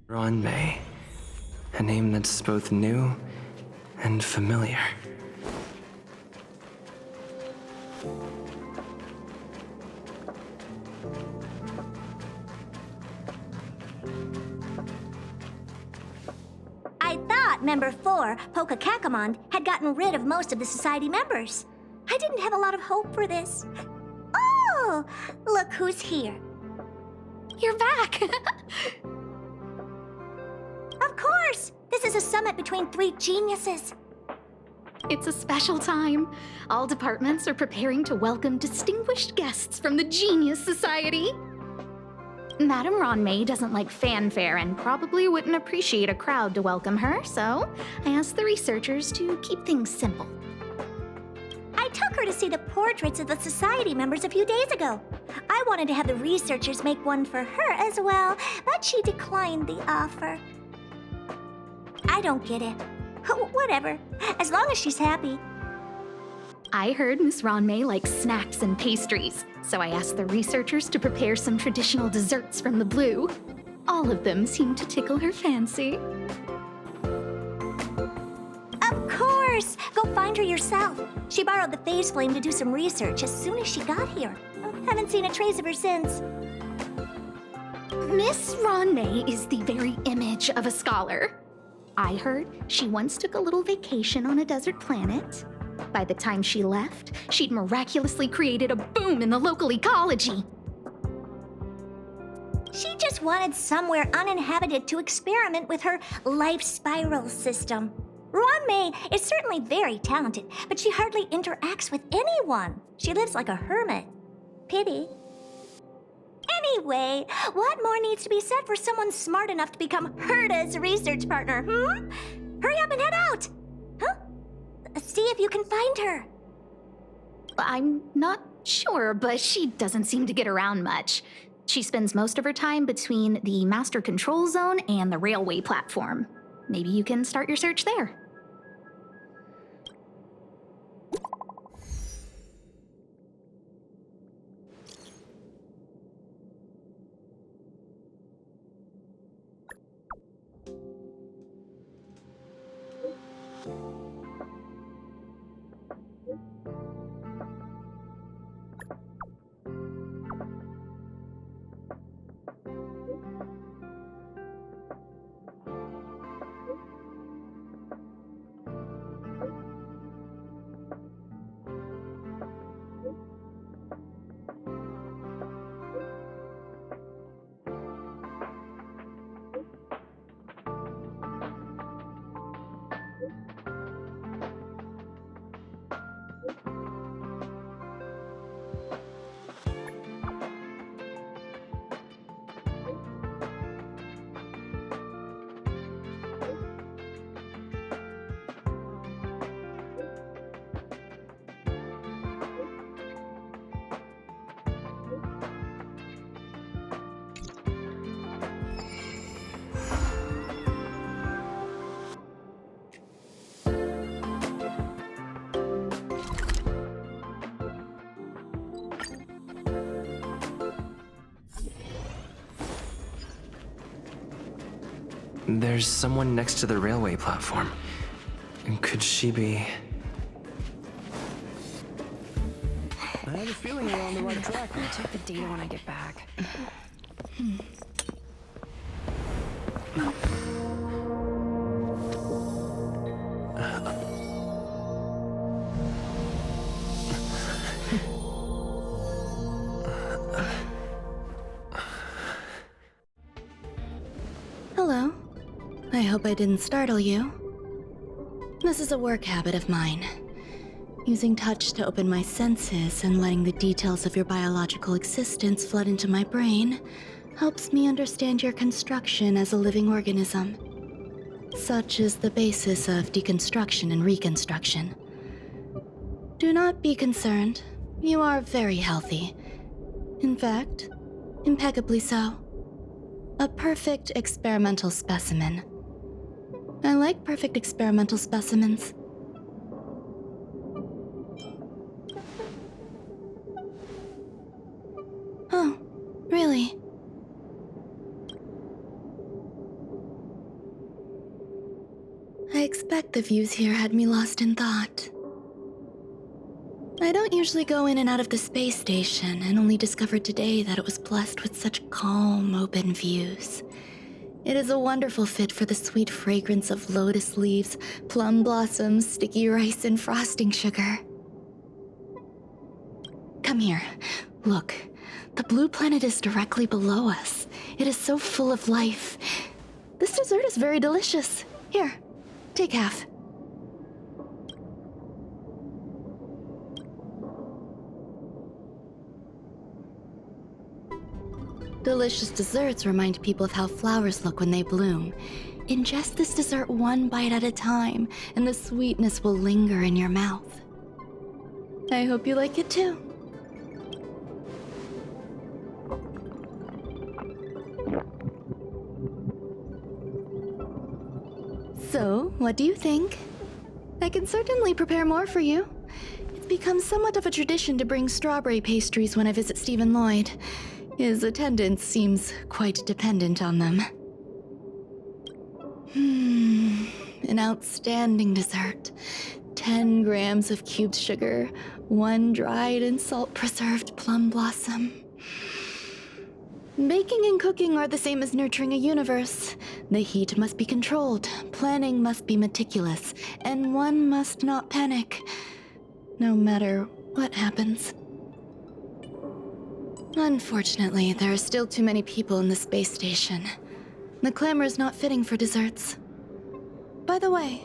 Ruan-Mei. A name that's both new and familiar. I thought Member 4, Pokakakamon, had gotten rid of most of the Society members. I didn't have a lot of hope for this. Oh, look who's here. You're back! Of course! This is a summit between three geniuses. It's a special time. All departments are preparing to welcome distinguished guests from the Genius Society. Madame Ruan-Mei doesn't like fanfare and probably wouldn't appreciate a crowd to welcome her, so I asked the researchers to keep things simple. I took her to see the portraits of the Society members a few days ago. I wanted to have the researchers make one for her as well, but she declined the offer. I don't get it. Whatever, as long as she's happy. I heard Miss Ruan-Mei likes snacks and pastries, so I asked the researchers to prepare some traditional desserts from the blue. All of them seemed to tickle her fancy. Of course! Go find her yourself. She borrowed the phase flame to do some research as soon as she got here. Haven't seen a trace of her since. Miss Ruan-Mei is the very image of a scholar. I heard she once took a little vacation on a desert planet. By the time she left, she'd miraculously created a boom in the local ecology. She just wanted somewhere uninhabited to experiment with her life spiral system. Ruan-Mei is certainly very talented, but she hardly interacts with anyone. She lives like a hermit. Pity. Anyway, what more needs to be said for someone smart enough to become Herta's research partner, Hurry up and head out! Huh? See if you can find her. I'm not sure, but she doesn't seem to get around much. She spends most of her time between the Master Control Zone and the railway platform. Maybe you can start your search there. There's someone next to the railway platform. Could she be... I have a feeling we're on the right track. I'll check the data when I get back. Hello. I hope I didn't startle you. This is a work habit of mine. Using touch to open my senses and letting the details of your biological existence flood into my brain helps me understand your construction as a living organism. Such is the basis of deconstruction and reconstruction. Do not be concerned. You are very healthy. In fact, impeccably so. A perfect experimental specimen. I like perfect experimental specimens. Oh, really? suspect the views here had me lost in thought. I don't usually go in and out of the space station, and only discovered today that it was blessed with such calm, open views. It is a wonderful fit for the sweet fragrance of lotus leaves, plum blossoms, sticky rice, and frosting sugar. Come here. Look. The blue planet is directly below us. It is so full of life. This dessert is very delicious. Here, take half. Delicious desserts remind people of how flowers look when they bloom. Ingest this dessert one bite at a time, and the sweetness will linger in your mouth. I hope you like it too. So, what do you think? I can certainly prepare more for you. It's become somewhat of a tradition to bring strawberry pastries when I visit Stephen Lloyd. His attendance seems quite dependent on them. An outstanding dessert. 10 grams of cubed sugar, 1 dried and salt-preserved plum blossom. Baking and cooking are the same as nurturing a universe. The heat must be controlled, planning must be meticulous, and one must not panic, no matter what happens. Unfortunately, there are still too many people in the space station. The clamor is not fitting for desserts. By the way,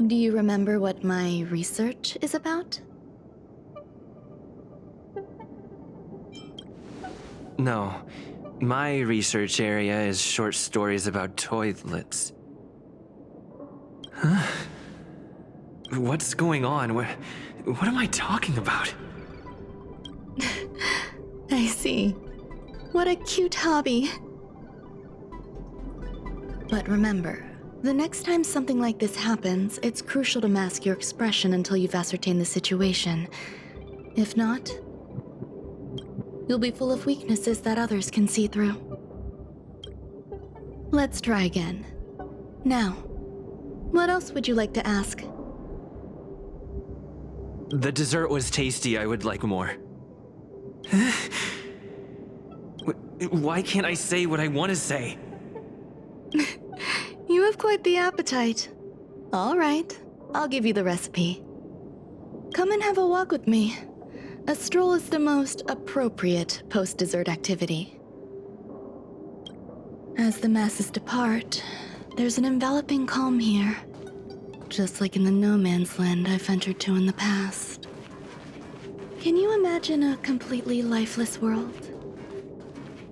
do you remember what my research is about? No. My research area is short stories about toilets. Huh? What's going on? What am I talking about? I see. What a cute hobby. But remember, the next time something like this happens, it's crucial to mask your expression until you've ascertained the situation. If not, you'll be full of weaknesses that others can see through. Let's try again. Now, what else would you like to ask? The dessert was tasty. I would like more. Why can't I say what I want to say? You have quite the appetite. All right, I'll give you the recipe. Come and have a walk with me. A stroll is the most appropriate post-dessert activity. As the masses depart, there's an enveloping calm here, just like in the no-man's land I've ventured to in the past. Can you imagine a completely lifeless world?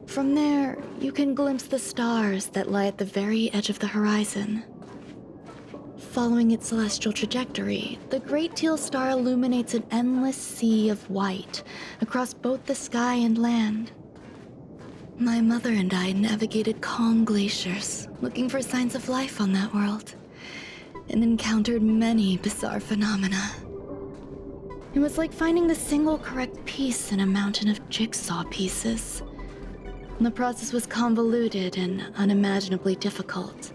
From there, you can glimpse the stars that lie at the very edge of the horizon. Following its celestial trajectory, the Great Teal Star illuminates an endless sea of white across both the sky and land. My mother and I navigated calm glaciers, looking for signs of life on that world, and encountered many bizarre phenomena. It was like finding the single correct piece in a mountain of jigsaw pieces. The process was convoluted and unimaginably difficult,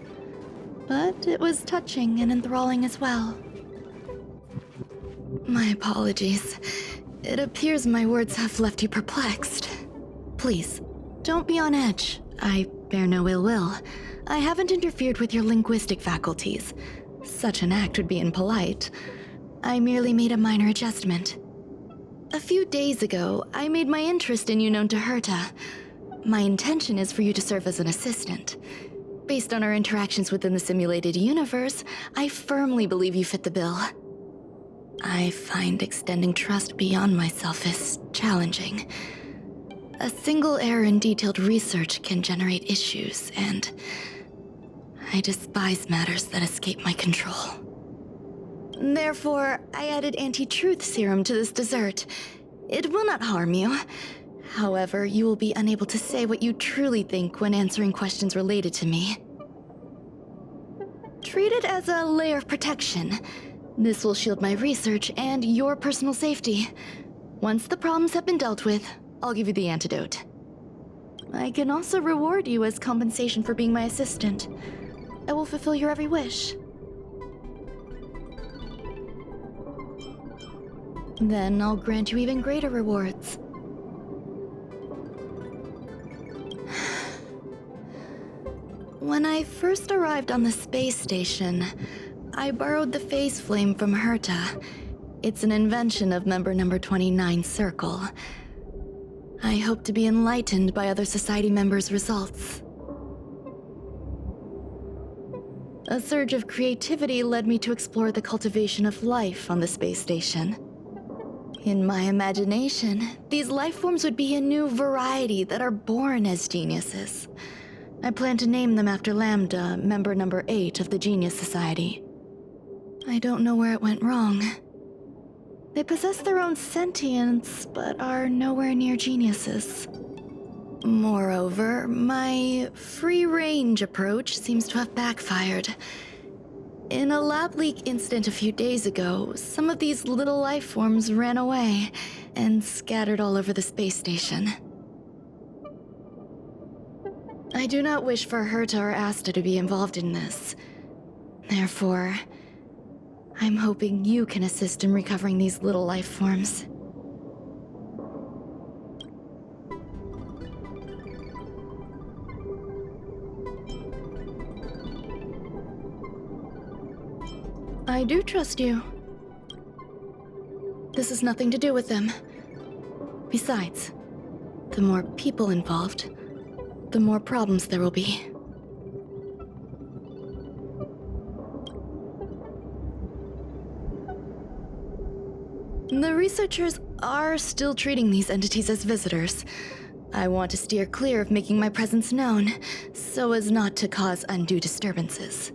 but it was touching and enthralling as well. My apologies. It appears my words have left you perplexed. Please, don't be on edge. I bear no ill will. I haven't interfered with your linguistic faculties. Such an act would be impolite. I merely made a minor adjustment. A few days ago, I made my interest in you known to Herta. My intention is for you to serve as an assistant. Based on our interactions within the simulated universe, I firmly believe you fit the bill. I find extending trust beyond myself is challenging. A single error in detailed research can generate issues, and I despise matters that escape my control. Therefore, I added anti-truth serum to this dessert. It will not harm you. However, you will be unable to say what you truly think when answering questions related to me. Treat it as a layer of protection. This will shield my research and your personal safety. Once the problems have been dealt with, I'll give you the antidote. I can also reward you as compensation for being my assistant. I will fulfill your every wish. Then I'll grant you even greater rewards. When I first arrived on the space station, I borrowed the phase flame from Herta. It's an invention of member number 29's circle. I hope to be enlightened by other society members' results. A surge of creativity led me to explore the cultivation of life on the space station. In my imagination, these life forms would be a new variety that are born as geniuses. I plan to name them after Lambda, member number 8 of the Genius Society. I don't know where it went wrong. They possess their own sentience, but are nowhere near geniuses. Moreover, my free-range approach seems to have backfired. In a lab leak incident a few days ago, some of these little life forms ran away and scattered all over the space station. I do not wish for Herta or Asta to be involved in this. Therefore, I'm hoping you can assist in recovering these little life forms. I do trust you. This has nothing to do with them. Besides, the more people involved, the more problems there will be. The researchers are still treating these entities as visitors. I want to steer clear of making my presence known, so as not to cause undue disturbances.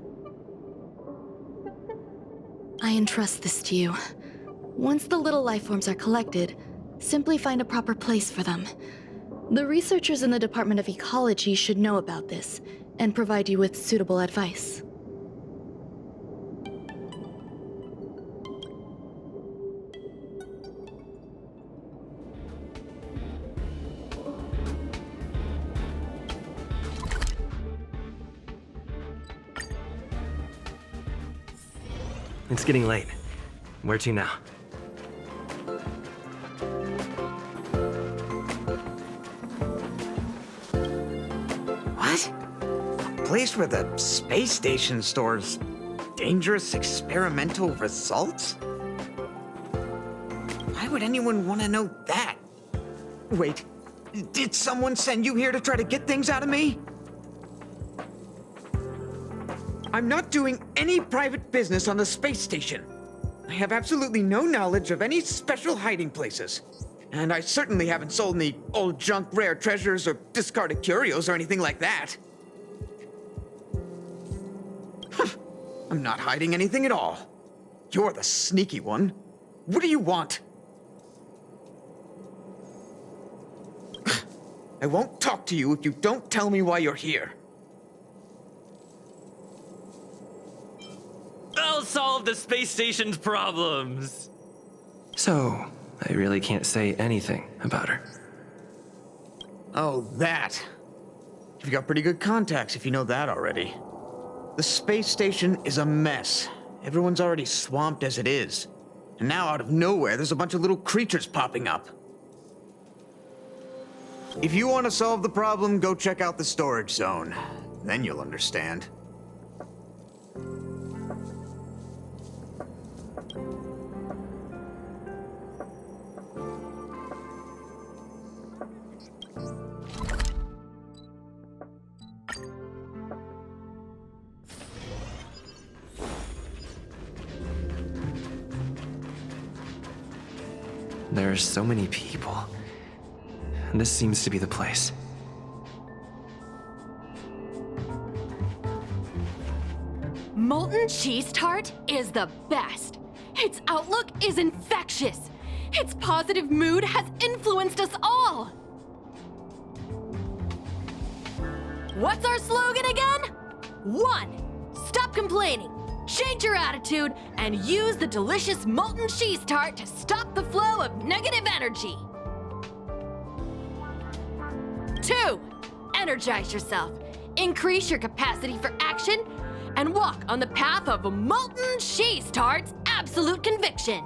I entrust this to you. Once the little life forms are collected, simply find a proper place for them. The researchers in the Department of Ecology should know about this, and provide you with suitable advice. It's getting late. Where to now? What? A place where the space station stores dangerous experimental results? Why would anyone want to know that? Wait, did someone send you here to try to get things out of me? I'm not doing any private business on the space station. I have absolutely no knowledge of any special hiding places. And I certainly haven't sold any old junk rare treasures or discarded curios or anything like that. I'm not hiding anything at all. You're the sneaky one. What do you want? I won't talk to you if you don't tell me why you're here. I'll solve the space station's problems. So, I really can't say anything about her. Oh, that. You've got pretty good contacts if you know that already. The space station is a mess. Everyone's already swamped as it is. And now out of nowhere, there's a bunch of little creatures popping up. If you want to solve the problem, go check out the storage zone. Then you'll understand. There are so many people. This seems to be the place. Molten cheese tart is the best. Its outlook is infectious. Its positive mood has influenced us all. What's our slogan again? 1. Stop complaining. Change your attitude and use the delicious molten cheese tart to stop the flow of negative energy. 2. Energize yourself. Increase your capacity for action and walk on the path of molten cheese tart's absolute conviction.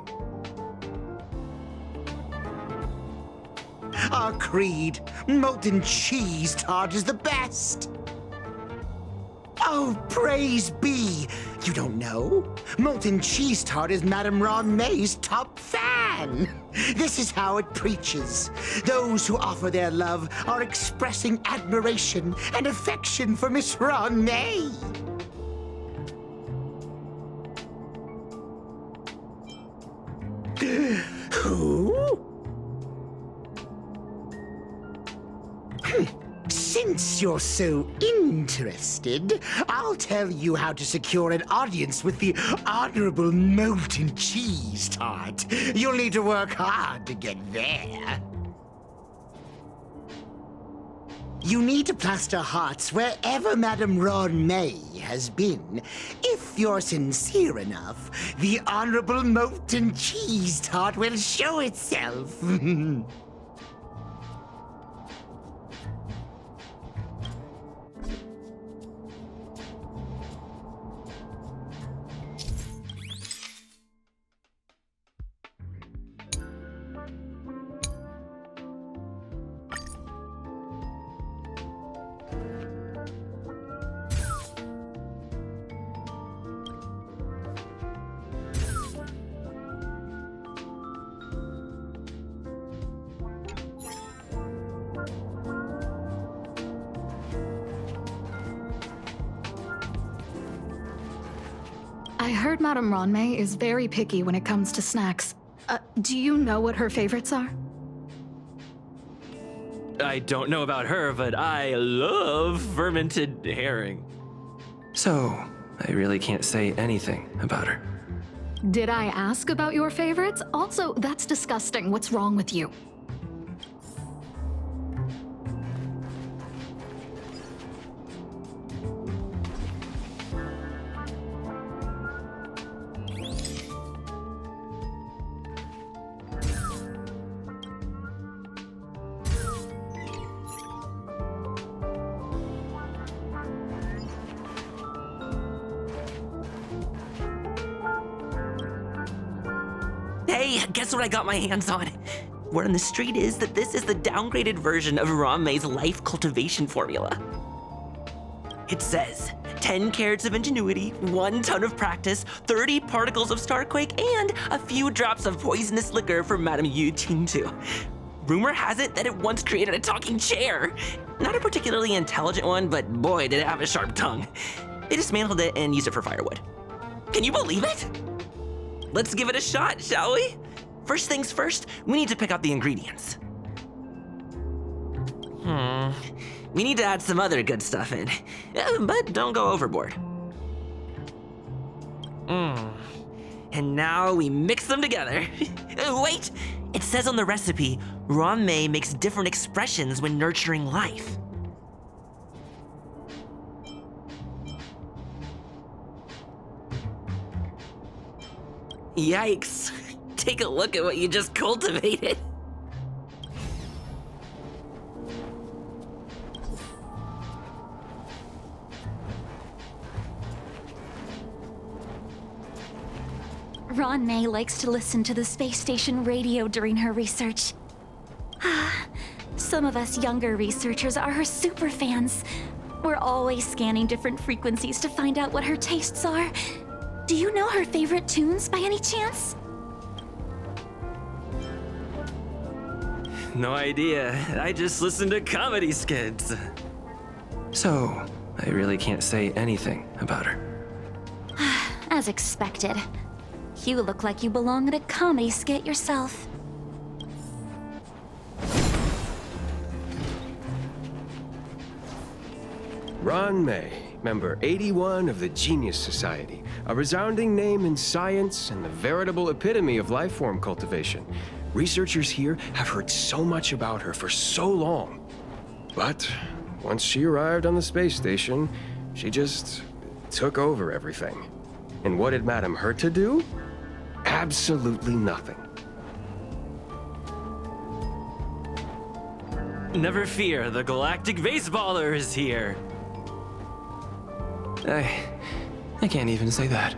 Our creed, molten cheese tart is the best. Oh, praise be! You don't know? Molten cheese tart is Madame Ruan-Mei's top fan. This is how it preaches. Those who offer their love are expressing admiration and affection for Miss Ruan-Mei. Who? Since you're so interested, I'll tell you how to secure an audience with the Honorable Molten Cheese Tart. You'll need to work hard to get there. You need to plaster hearts wherever Madame Ruan-Mei has been. If you're sincere enough, the Honorable Molten Cheese Tart will show itself. I heard Madame Ruan-Mei is very picky when it comes to snacks. Do you know what her favorites are? I don't know about her, but I love fermented herring. So, I really can't say anything about her. Did I ask about your favorites? Also, that's disgusting. What's wrong with you? Hey, guess what I got my hands on? Word on the street is that this is the downgraded version of Ruan-Mei's life cultivation formula. It says 10 carats of Ingenuity, 1 ton of practice, 30 particles of Starquake, and a few drops of poisonous liquor for Madame Yu Qingtu. Rumor has it that it once created a talking chair. Not a particularly intelligent one, but boy, did it have a sharp tongue. They dismantled it and used it for firewood. Can you believe it? Let's give it a shot, shall we? First things first, we need to pick out the ingredients. We need to add some other good stuff in, but don't go overboard. And now we mix them together. Wait, it says on the recipe, Ruan-Mei makes different expressions when nurturing life. Yikes. Take a look at what you just cultivated. Ruan-Mei likes to listen to the space station radio during her research. Some of us younger researchers are her super fans. We're always scanning different frequencies to find out what her tastes are. Do you know her favorite tunes by any chance? No idea. I just listen to comedy skits. So, I really can't say anything about her. As expected. You look like you belong in a comedy skit yourself. Ruan-Mei, member 81 of the Genius Society, a resounding name in science and the veritable epitome of life form cultivation. Researchers here have heard so much about her for so long. But once she arrived on the space station, she just took over everything. And what did Madame Herta do? Absolutely nothing. Never fear, the galactic baseballer is here. I can't even say that.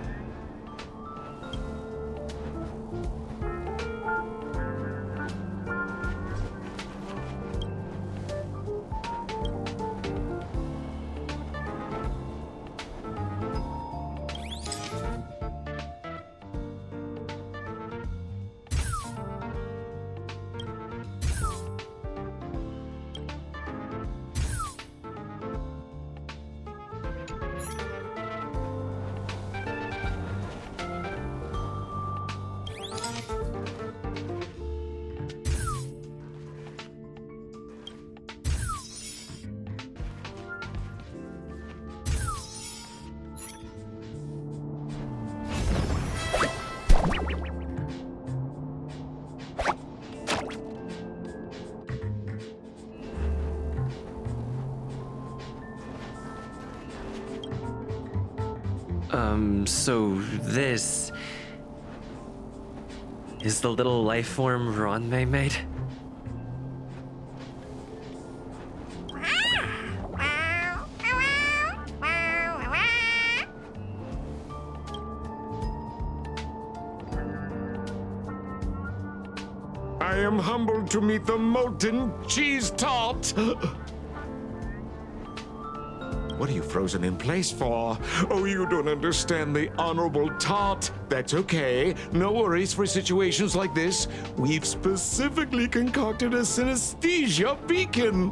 So this is the little life form Ruan-Mei made? I am humbled to meet the molten cheese tart. What are you frozen in place for? Oh, you don't understand the honorable tart. That's okay. No worries for situations like this. We've specifically concocted a synesthesia beacon.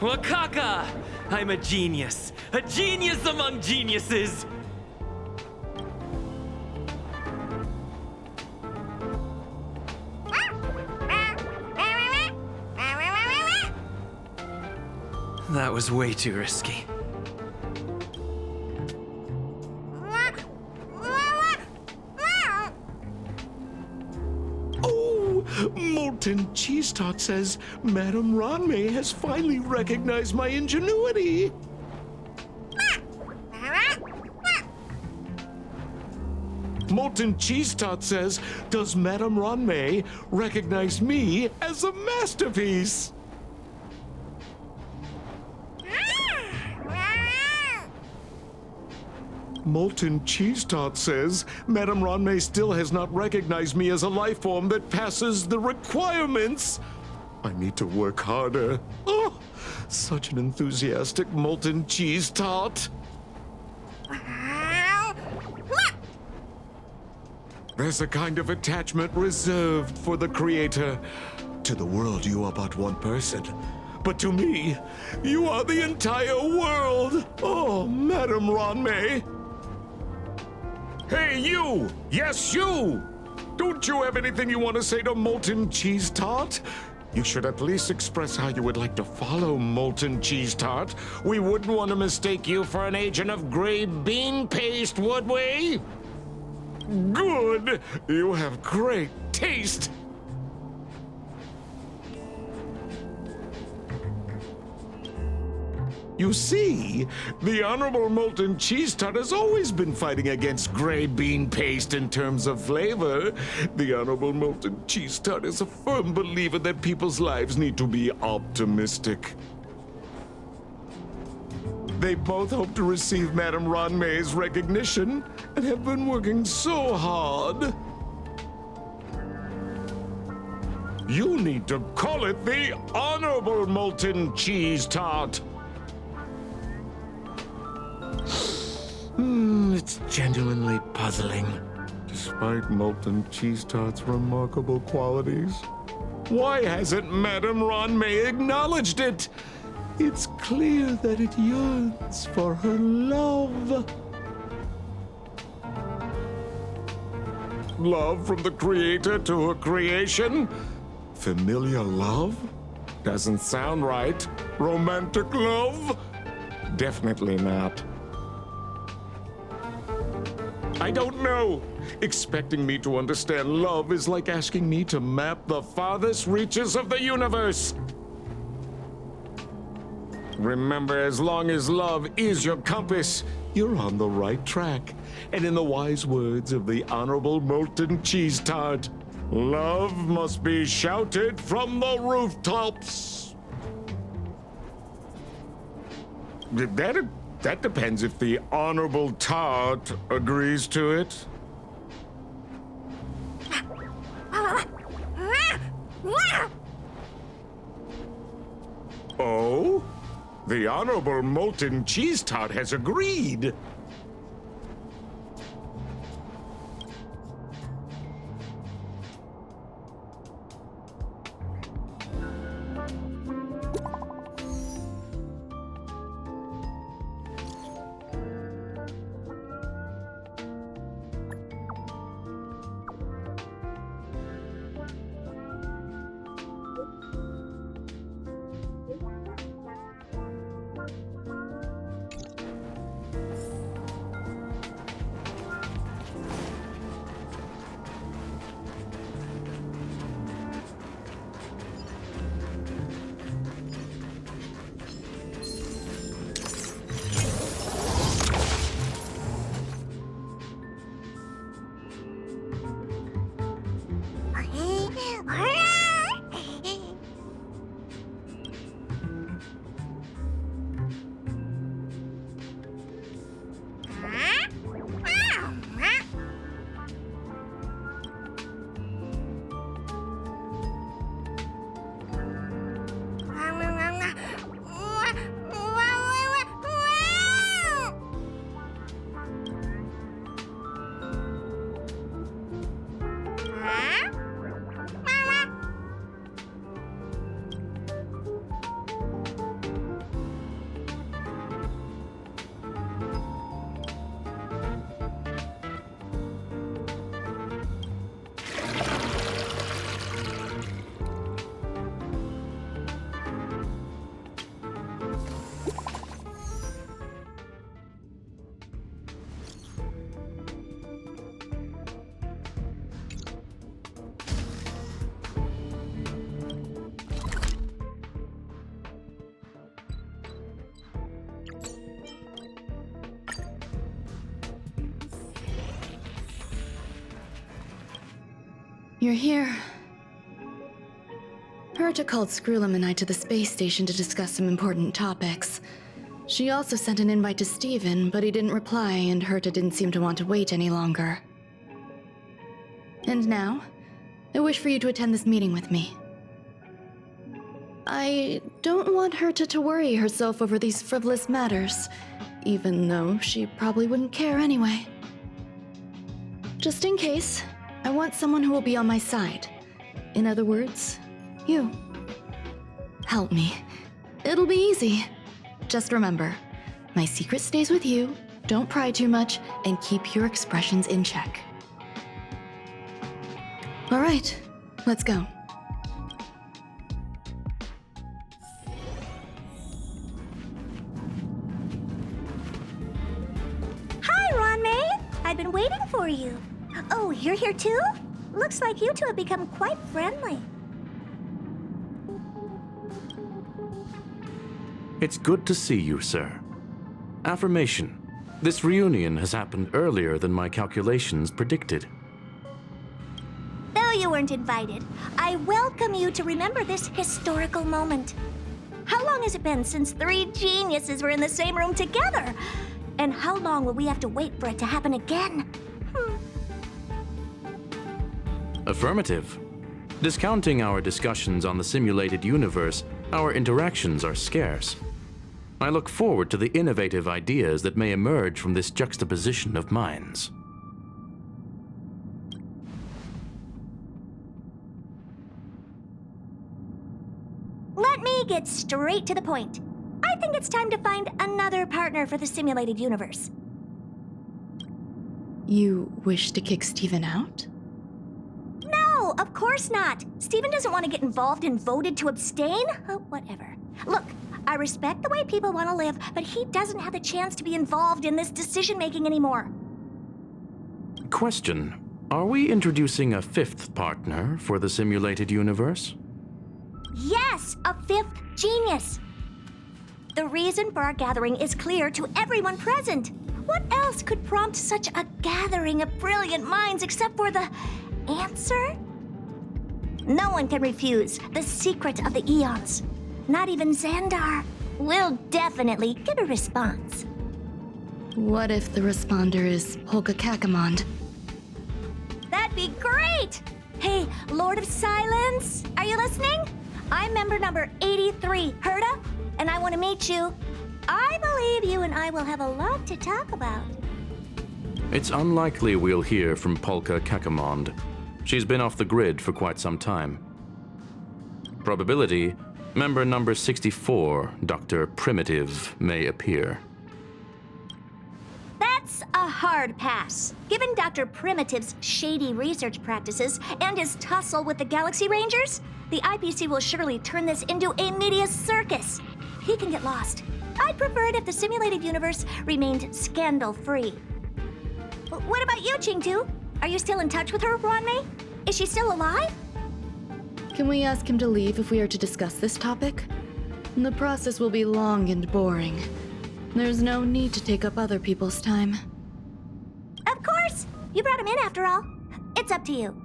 Wakaka! I'm a genius. A genius among geniuses! That was way too risky. Oh, molten cheese tart says Madame Ruan-Mei has finally recognized my ingenuity. Molten cheese tart says, does Madame Ruan-Mei recognize me as a masterpiece? Molten cheese tart says, Madame Ruan-Mei still has not recognized me as a life form that passes the requirements. I need to work harder. Oh, such an enthusiastic molten cheese tart. There's a kind of attachment reserved for the creator. To the world, you are but one person. But to me, you are the entire world. Oh, Madame Ruan-Mei. Hey, you! Yes, you! Don't you have anything you want to say to Molten Cheese Tart? You should at least express how you would like to follow Molten Cheese Tart. We wouldn't want to mistake you for an agent of gray bean paste, would we? Good! You have great taste! You see, the Honorable Molten Cheese Tart has always been fighting against gray bean paste in terms of flavor. The Honorable Molten Cheese Tart is a firm believer that people's lives need to be optimistic. They both hope to receive Madame Ruan-Mei's recognition and have been working so hard. You need to call it the Honorable Molten Cheese Tart. It's genuinely puzzling. Despite Molten Cheese Tart's remarkable qualities, why hasn't Madame Ruan-Mei acknowledged it? It's clear that it yearns for her love. Love from the creator to her creation? Familiar love? Doesn't sound right. Romantic love? Definitely not. I don't know. Expecting me to understand love is like asking me to map the farthest reaches of the universe. Remember, as long as love is your compass, you're on the right track. And in the wise words of the Honorable Molten Cheese Tart, love must be shouted from the rooftops. Did that That depends if the Honorable Tart agrees to it. Oh? The Honorable Molten Cheese Tart has agreed. You're here. Herta called Screwlum and I to the space station to discuss some important topics. She also sent an invite to Steven, but he didn't reply, and Herta didn't seem to want to wait any longer. And now, I wish for you to attend this meeting with me. I don't want Herta to worry herself over these frivolous matters, even though she probably wouldn't care anyway. Just in case, I want someone who will be on my side. In other words, you. Help me. It'll be easy. Just remember, my secret stays with you, don't pry too much, and keep your expressions in check. All right, let's go. Hi, Ruan-Mei. I've been waiting for you. Oh, you're here too? Looks like you two have become quite friendly. It's good to see you, sir. Affirmation. This reunion has happened earlier than my calculations predicted. Though you weren't invited, I welcome you to remember this historical moment. How long has it been since 3 geniuses were in the same room together? And how long will we have to wait for it to happen again? Affirmative. Discounting our discussions on the simulated universe, our interactions are scarce. I look forward to the innovative ideas that may emerge from this juxtaposition of minds. Let me get straight to the point. I think it's time to find another partner for the simulated universe. You wish to kick Steven out? No, of course not. Steven doesn't want to get involved and voted to abstain. Oh, whatever. Look, I respect the way people want to live, but he doesn't have the chance to be involved in this decision-making anymore. Question. Are we introducing a 5th partner for the simulated universe? Yes, a 5th genius. The reason for our gathering is clear to everyone present. What else could prompt such a gathering of brilliant minds except for the answer? No one can refuse the secret of the eons. Not even Xandar. We'll definitely get a response. what if the responder is Polka Kakamond? That'd be great! Hey, Lord of Silence, are you listening? I'm member number 83, Herta, and I want to meet you. I believe you and I will have a lot to talk about. It's unlikely we'll hear from Polka Kakamond. She's been off the grid for quite some time. Probability, member number 64, Dr. Primitive, may appear. That's a hard pass. Given Dr. Primitive's shady research practices and his tussle with the Galaxy Rangers, the IPC will surely turn this into a media circus. He can get lost. I'd prefer it if the simulated universe remained scandal-free. What about you, Ching-Tu? Are you still in touch with her, Ruan-Mei? Is she still alive? Can we ask him to leave if we are to discuss this topic? The process will be long and boring. There's no need to take up other people's time. Of course! You brought him in after all. It's up to you.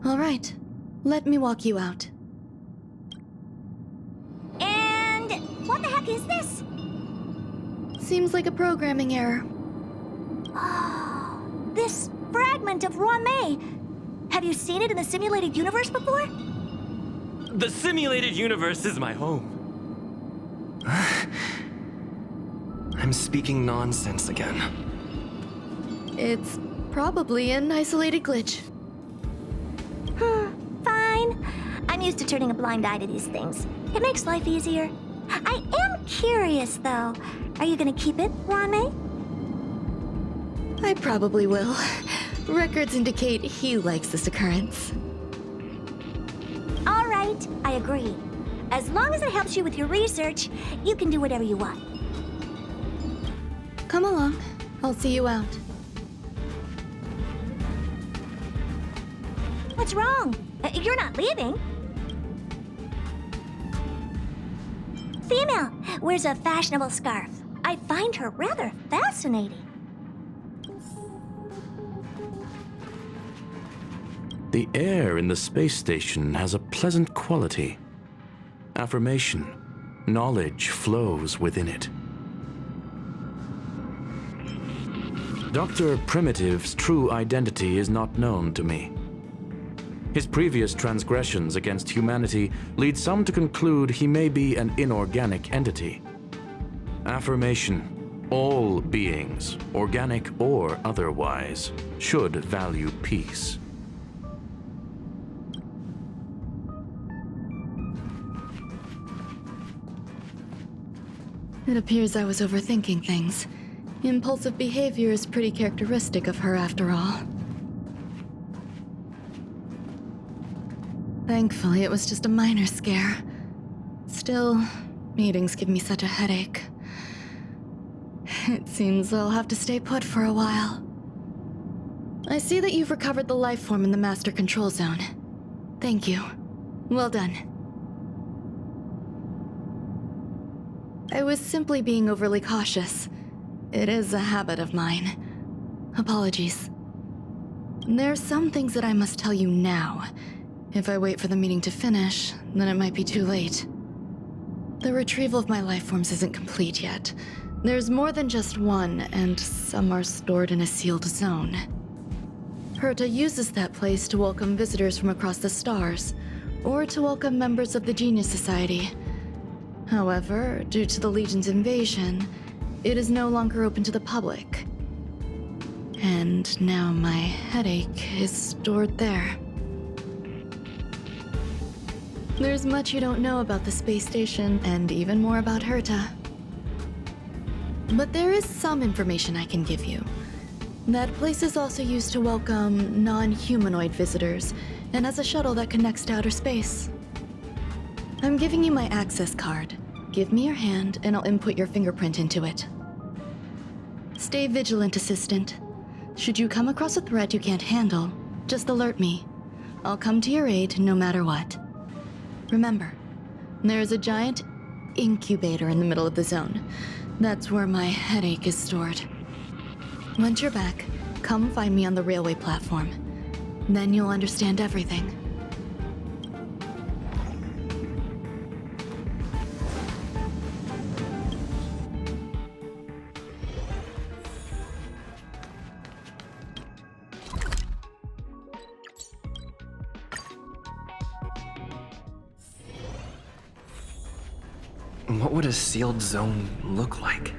All right, let me walk you out. And what the heck is this? Seems like a programming error. Oh, this fragment of Ruan-Mei. Have you seen it in the simulated universe before? The simulated universe is my home. I'm speaking nonsense again. It's probably an isolated glitch. Fine. I'm used to turning a blind eye to these things. It makes life easier. I am curious, though. Are you gonna keep it, Ruan-Mei? I probably will. Records indicate he likes this occurrence. All right, I agree. As long as it helps you with your research, you can do whatever you want. Come along. I'll see you out. What's wrong? You're not leaving. Female wears a fashionable scarf. I find her rather fascinating. The air in the space station has a pleasant quality. Affirmation, knowledge flows within it. Dr. Primitive's true identity is not known to me. His previous transgressions against humanity lead some to conclude he may be an inorganic entity. Affirmation, all beings, organic or otherwise, should value peace. It appears I was overthinking things. Impulsive behavior is pretty characteristic of her after all. Thankfully, it was just a minor scare. Still, meetings give me such a headache. It seems I'll have to stay put for a while. I see that you've recovered the life form in the master control zone. Thank you. Well done. I was simply being overly cautious. It is a habit of mine. Apologies. There's some things that I must tell you now. If I wait for the meeting to finish, then it might be too late. The retrieval of my life forms isn't complete yet. There's more than just one, and some are stored in a sealed zone. Herta uses that place to welcome visitors from across the stars, or to welcome members of the Genius Society. However, due to the Legion's invasion, it is no longer open to the public. And now my headache is stored there. There's much you don't know about the space station, and even more about Herta. But there is some information I can give you. That place is also used to welcome non-humanoid visitors, and has a shuttle that connects to outer space. I'm giving you my access card. Give me your hand, and I'll input your fingerprint into it. Stay vigilant, Assistant. Should you come across a threat you can't handle, just alert me. I'll come to your aid no matter what. Remember, there is a giant incubator in the middle of the zone. That's where my headache is stored. Once you're back, come find me on the railway platform. Then you'll understand everything. What would a sealed zone look like?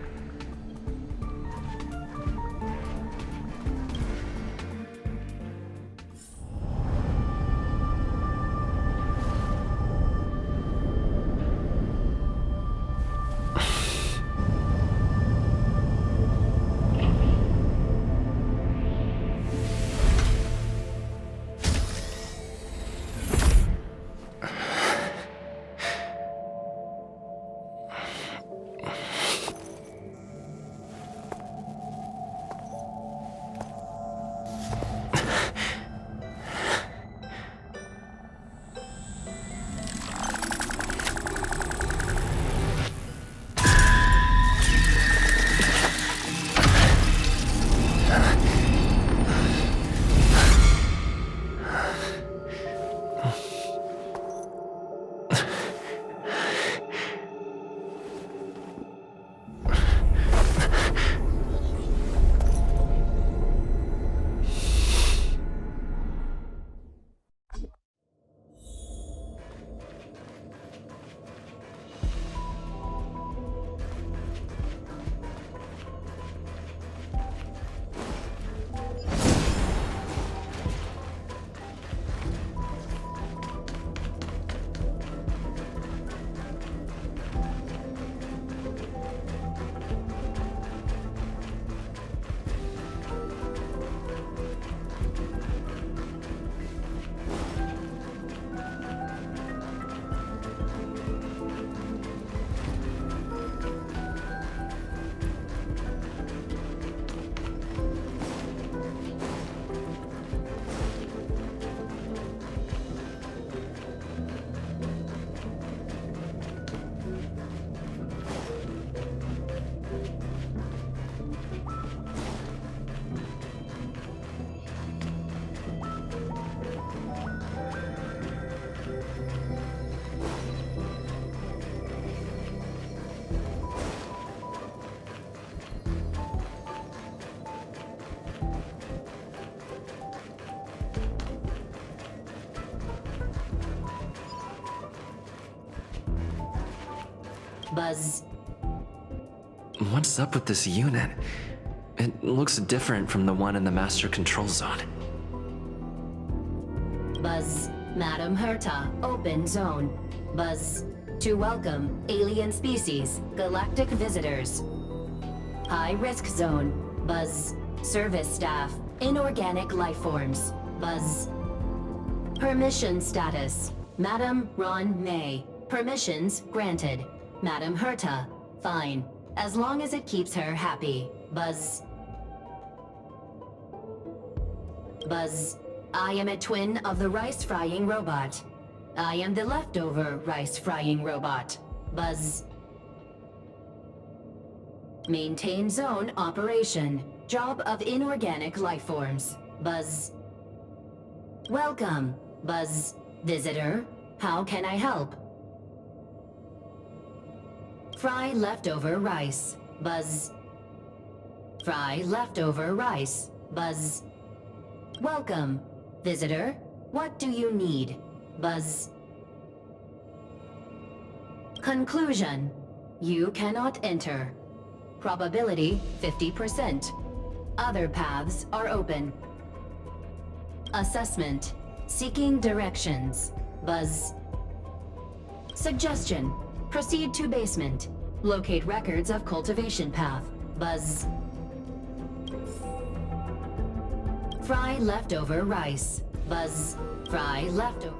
Buzz. What's up with this unit? It looks different from the one in the Master Control Zone. Buzz. Madam Herta, open zone. Buzz. To welcome alien species, galactic visitors. High risk zone. Buzz. Service staff, inorganic life forms. Buzz. Permission status. Madam Ruan-Mei. Permissions granted. Madam Herta. Fine. As long as it keeps her happy. Buzz. Buzz. I am a twin of the rice-frying robot. I am the leftover rice-frying robot. Buzz. Maintain zone operation. Job of inorganic life forms. Buzz. Welcome, Buzz. Visitor, how can I help? Fry leftover rice. Buzz. Fry leftover rice. Buzz. Welcome, visitor. What do you need? Buzz. Conclusion. You cannot enter. Probability 50%. Other paths are open. Assessment. Seeking directions. Buzz. Suggestion. Proceed to basement. Locate records of cultivation path. Buzz. Fry leftover rice. Buzz. Fry leftover.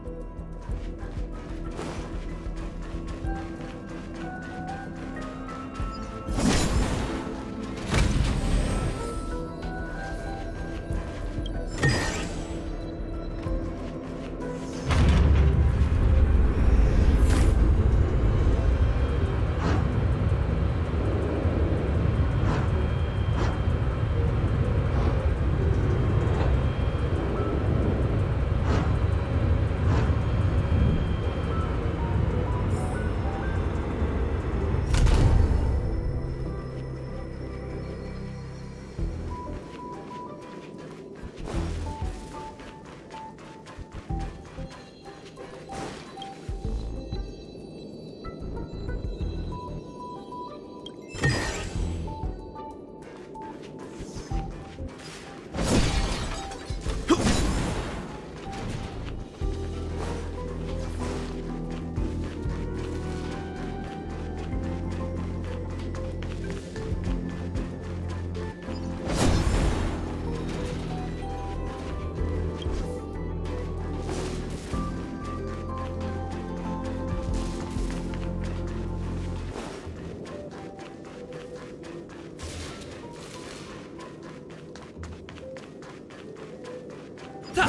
The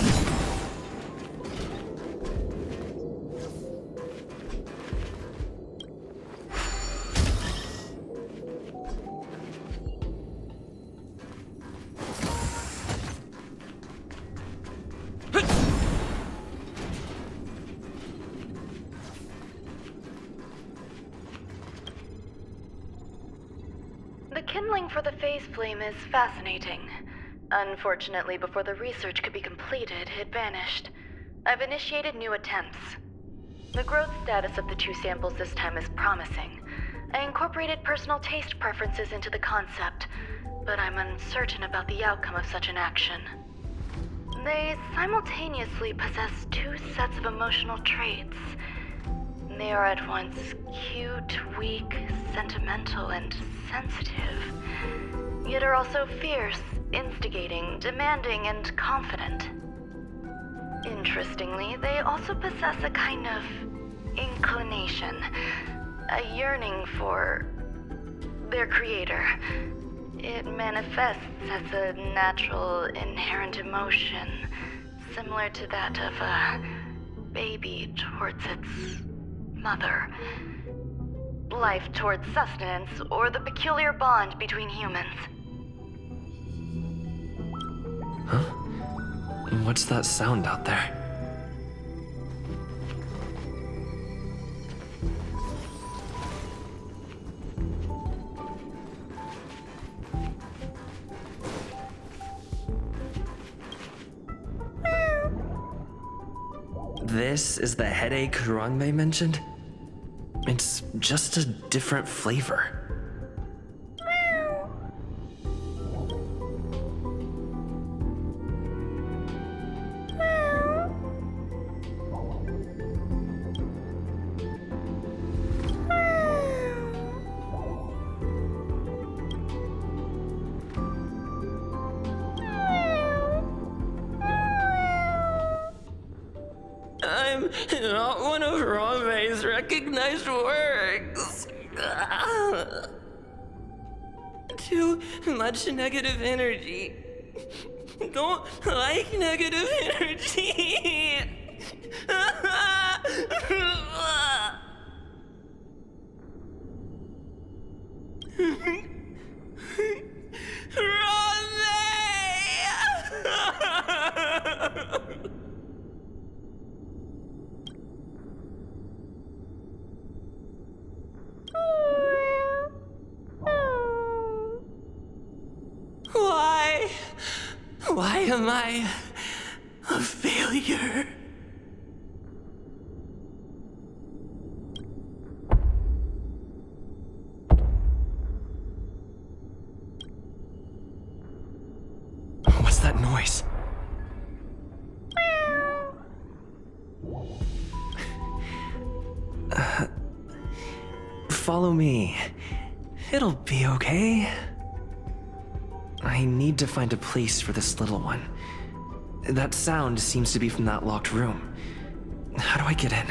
kindling for the phase flame is fascinating. Unfortunately, before the research could be completed, it vanished. I've initiated new attempts. The growth status of the two samples this time is promising. I incorporated personal taste preferences into the concept, but I'm uncertain about the outcome of such an action. They simultaneously possess two sets of emotional traits. They are at once cute, weak, sentimental, and sensitive, yet are also fierce, instigating, demanding, and confident. Interestingly, they also possess a kind of inclination, a yearning for their creator. It manifests as a natural, inherent emotion, similar to that of a baby towards its mother. Life towards sustenance, or the peculiar bond between humans. Huh? What's that sound out there? This is the headache Ruan-Mei mentioned? It's just a different flavor. I'm not one of Ruan-Mei's recognized works. Too much negative energy. Don't like negative energy. Ruan-Mei! Why am I a failure? What's that noise? Follow me. It'll be okay. I need to find a place for this little one. That sound seems to be from that locked room. How do I get in?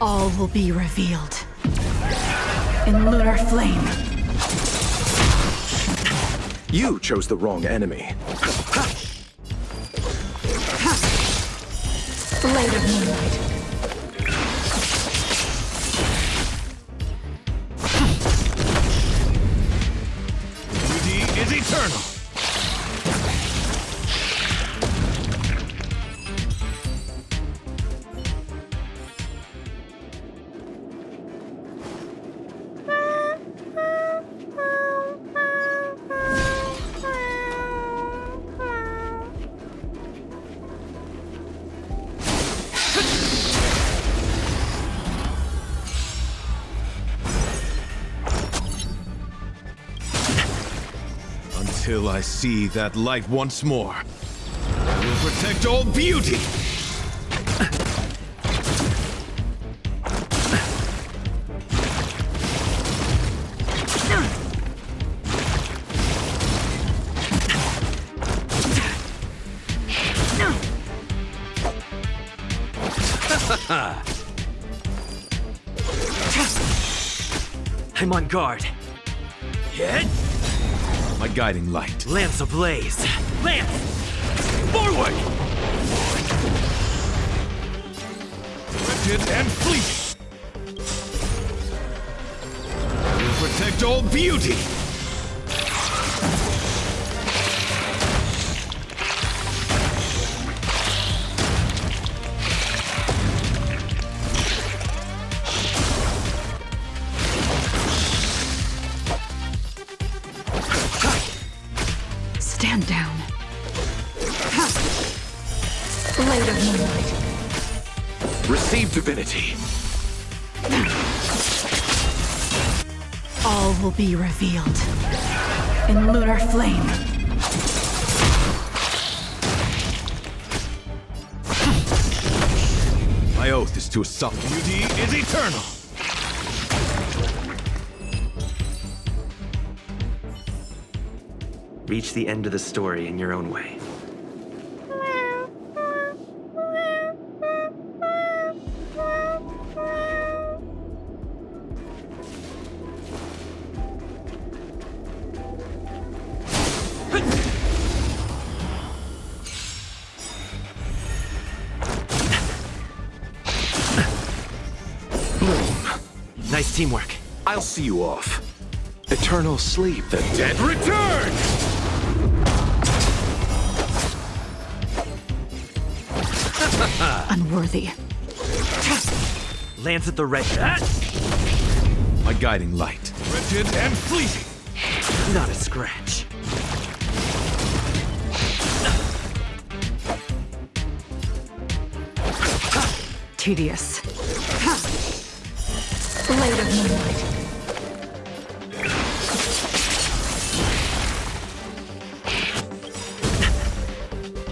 All will be revealed. In lunar flame. You chose the wrong enemy. Blade of moonlight. Duty is eternal. Until I see that light once more, I will protect all beauty! I'm on guard. Hit! My guiding light. Lance ablaze. Lance! Forward! Rigid and fleeting. I will protect all beauty! Stand down. Blade of moonlight. Receive divinity. All will be revealed. In lunar flame. My oath is to assault. Beauty is eternal. Reach the end of the story in your own way. Nice teamwork. I'll see you off. Eternal sleep. The dead return! Unworthy. Lance at the red. My guiding light. Rigid and fleeting. Not a scratch. Tedious. Blade of moonlight.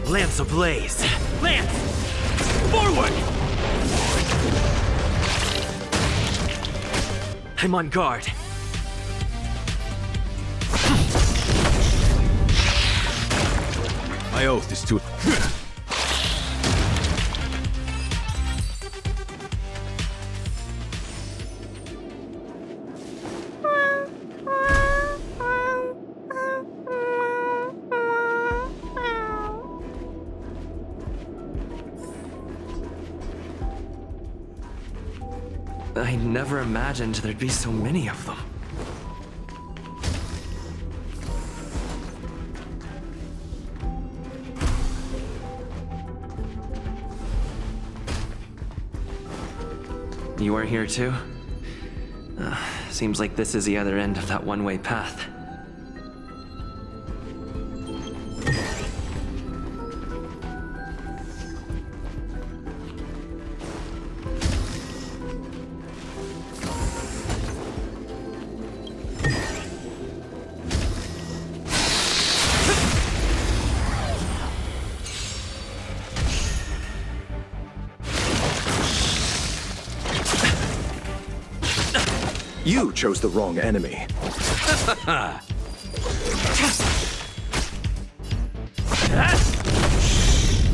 Lance ablaze. Lance! Forward! I'm on guard. My oath is to... I never imagined there'd be so many of them. You are here too? Seems like this is the other end of that one-way path. You chose the wrong enemy.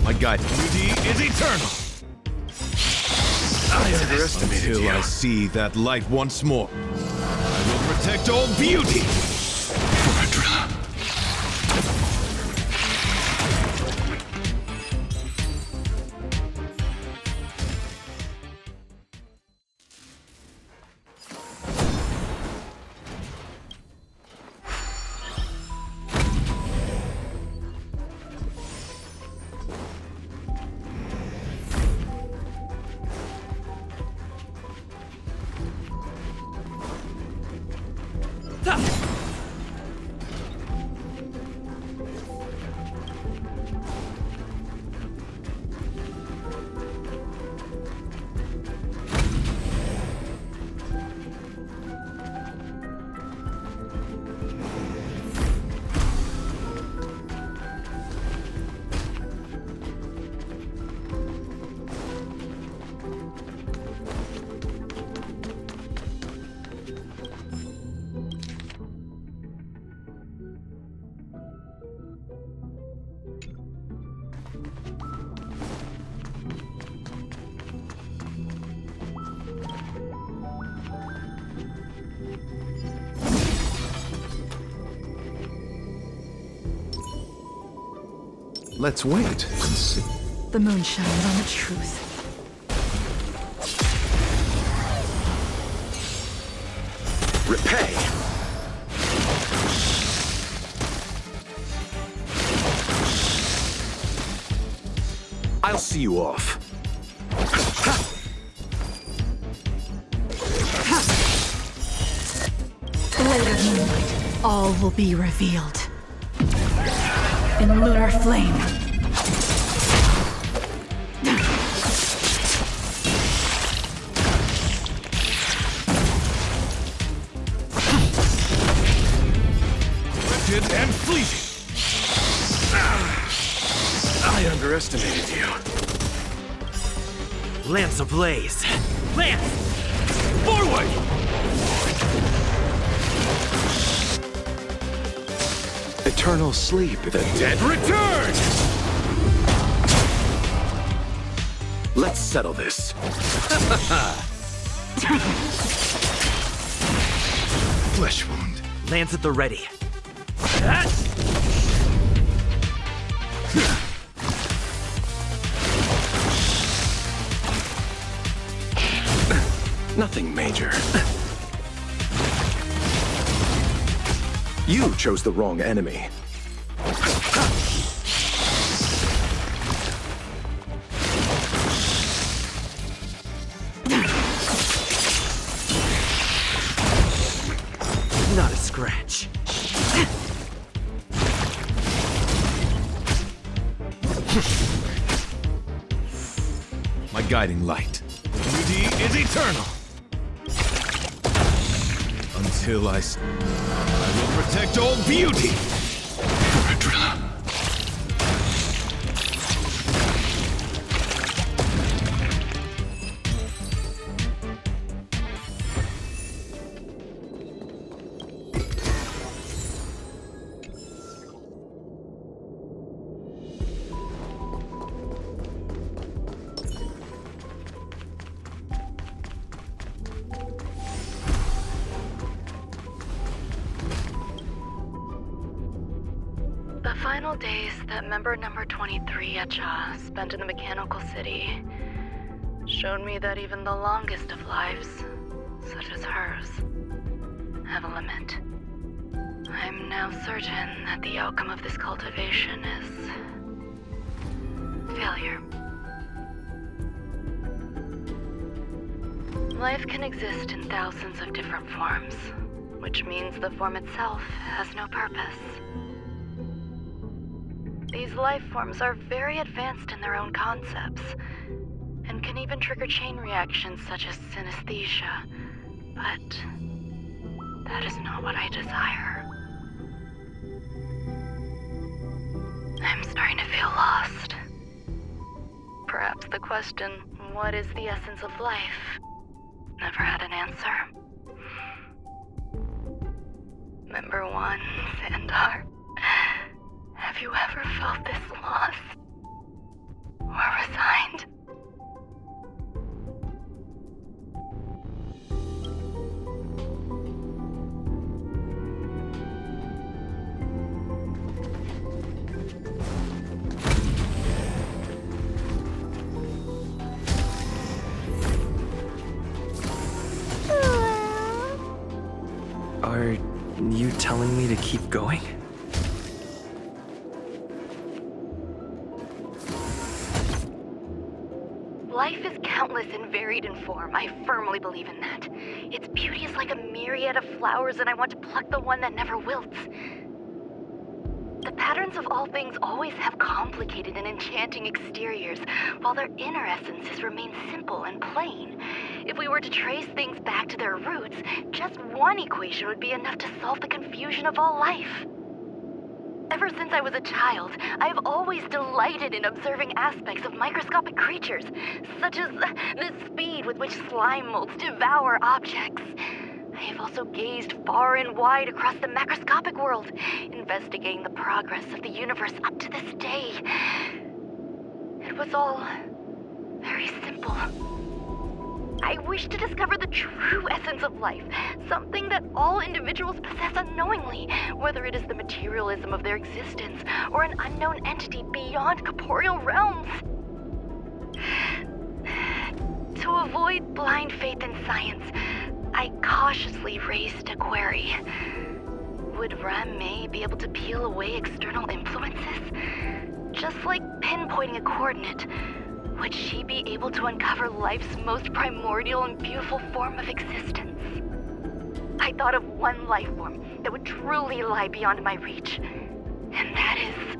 My guiding beauty is eternal. I underestimated you. Until I see that light once more, I will protect all beauty. Let's wait and see. The moon shines on the truth. Repay! I'll see you off. Later moonlight, all will be revealed. In lunar flame. Wretched and fleeting. I underestimated you. Lance ablaze! Lance! Forward! Eternal sleep. The dead return! Let's settle this. Flesh wound. Lance at the ready. Nothing major. You chose the wrong enemy. Not a scratch. My guiding light. Beauty is eternal. Until I will protect all beauty. The final days that member number 23 Echa spent in the mechanical city showed me that even the longest of lives, such as hers, have a limit. I'm now certain that the outcome of this cultivation is failure. Life can exist in thousands of different forms, which means the form itself has no purpose. These life forms are very advanced in their own concepts, and can even trigger chain reactions such as synesthesia, but that is not what I desire. I'm starting to feel lost. Perhaps the question, what is the essence of life, never had an answer. Member 1, Sandar. Have you ever felt this lost? Or resigned? telling me to keep going? Life is countless and varied in form. I firmly believe in that. Its beauty is like a myriad of flowers, and I want to pluck the one that never wilts. The patterns of all things always have complicated and enchanting exteriors, while their inner essences remain simple and plain. If we were to trace things back to their roots, just one equation would be enough to solve the confusion of all life. Ever since I was a child, I have always delighted in observing aspects of microscopic creatures, such as the speed with which slime molds devour objects. I have also gazed far and wide across the macroscopic world, investigating the progress of the universe up to this day. It was all very simple. I wish to discover the true essence of life, something that all individuals possess unknowingly, whether it is the materialism of their existence or an unknown entity beyond corporeal realms. To avoid blind faith in science, I cautiously raised a query. Would Ruan-Mei be able to peel away external influences? Just like pinpointing a coordinate, would she be able to uncover life's most primordial and beautiful form of existence? I thought of one life form that would truly lie beyond my reach, and that is...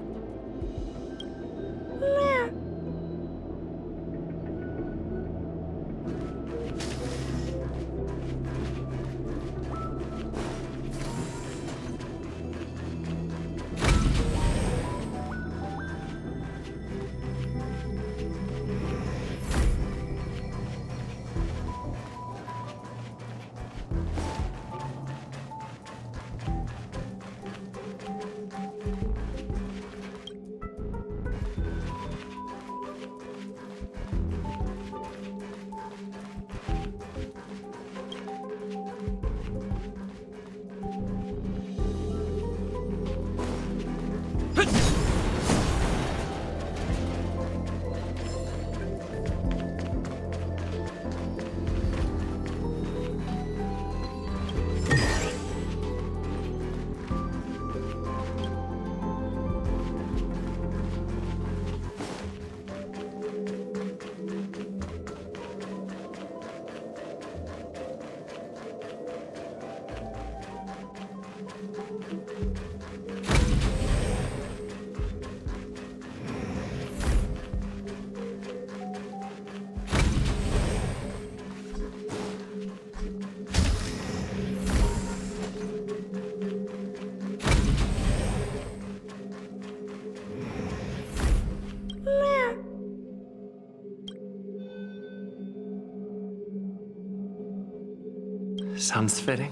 Sounds fitting.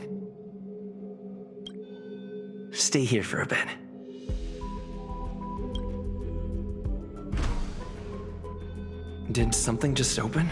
Stay here for a bit. Did something just open?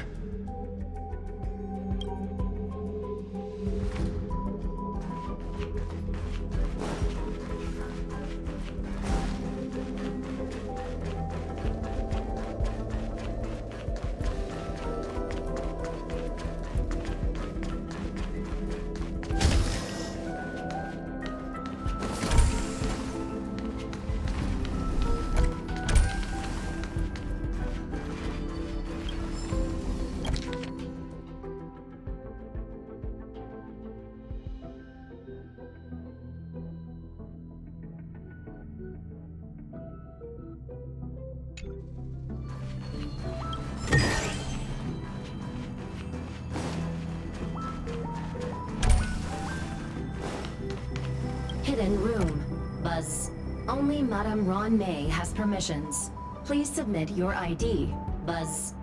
Hidden room. Buzz. Only Madame Ruan-Mei has permissions. Please submit your ID. Buzz.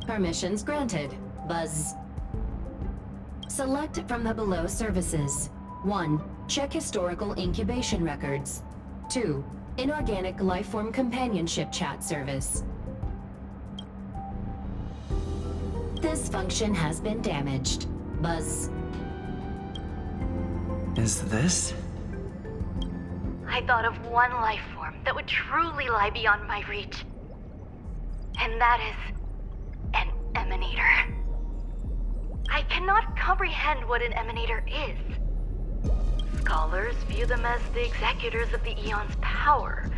Permissions granted. Buzz. Select from the below services. 1. Check historical incubation records. 2. Inorganic lifeform companionship chat service. This function has been damaged. Buzz. Is this? I thought of one life form that would truly lie beyond my reach. And that is... an emanator. I cannot comprehend what an emanator is. scholars view them as the executors of the Eon's power.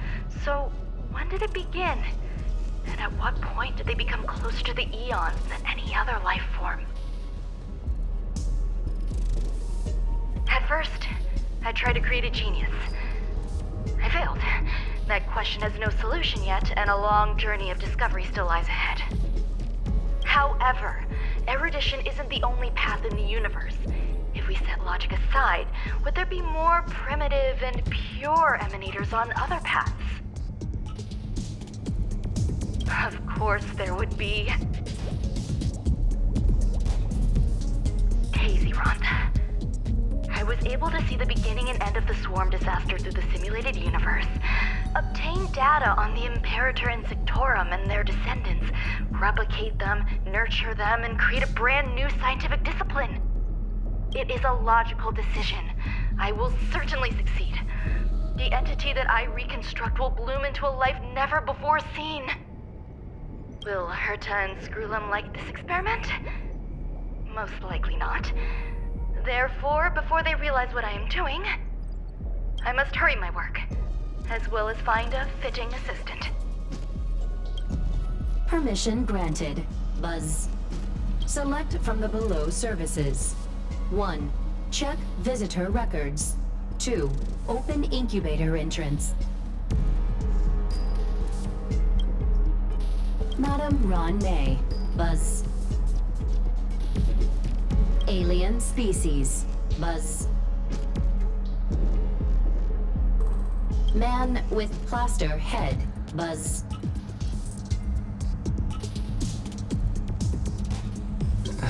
So, when did it begin? And at what point did they become closer to the Eons than any other life form? At first, I tried to create a genius. I failed. That question has no solution yet, and a long journey of discovery still lies ahead. However, erudition isn't the only path in the universe. If we set logic aside, would there be more primitive and pure emanators on other paths? Of course there would be. Easy, Rhonda. I was able to see the beginning and end of the swarm disaster through the simulated universe, obtain data on the Imperator and Sectorum and their descendants, replicate them, nurture them, and create a brand new scientific discipline. It is a logical decision. I will certainly succeed. The entity that I reconstruct will bloom into a life never before seen. Will Herta and Screwlum like this experiment? Most likely not. Therefore, before they realize what I am doing, I must hurry my work, as well as find a fitting assistant. Permission granted. Buzz. Select from the below services. 1. Check visitor records. 2. Open incubator entrance. Madam Ruan-Mei. Buzz. Alien species. Buzz. Man with plaster head. Buzz.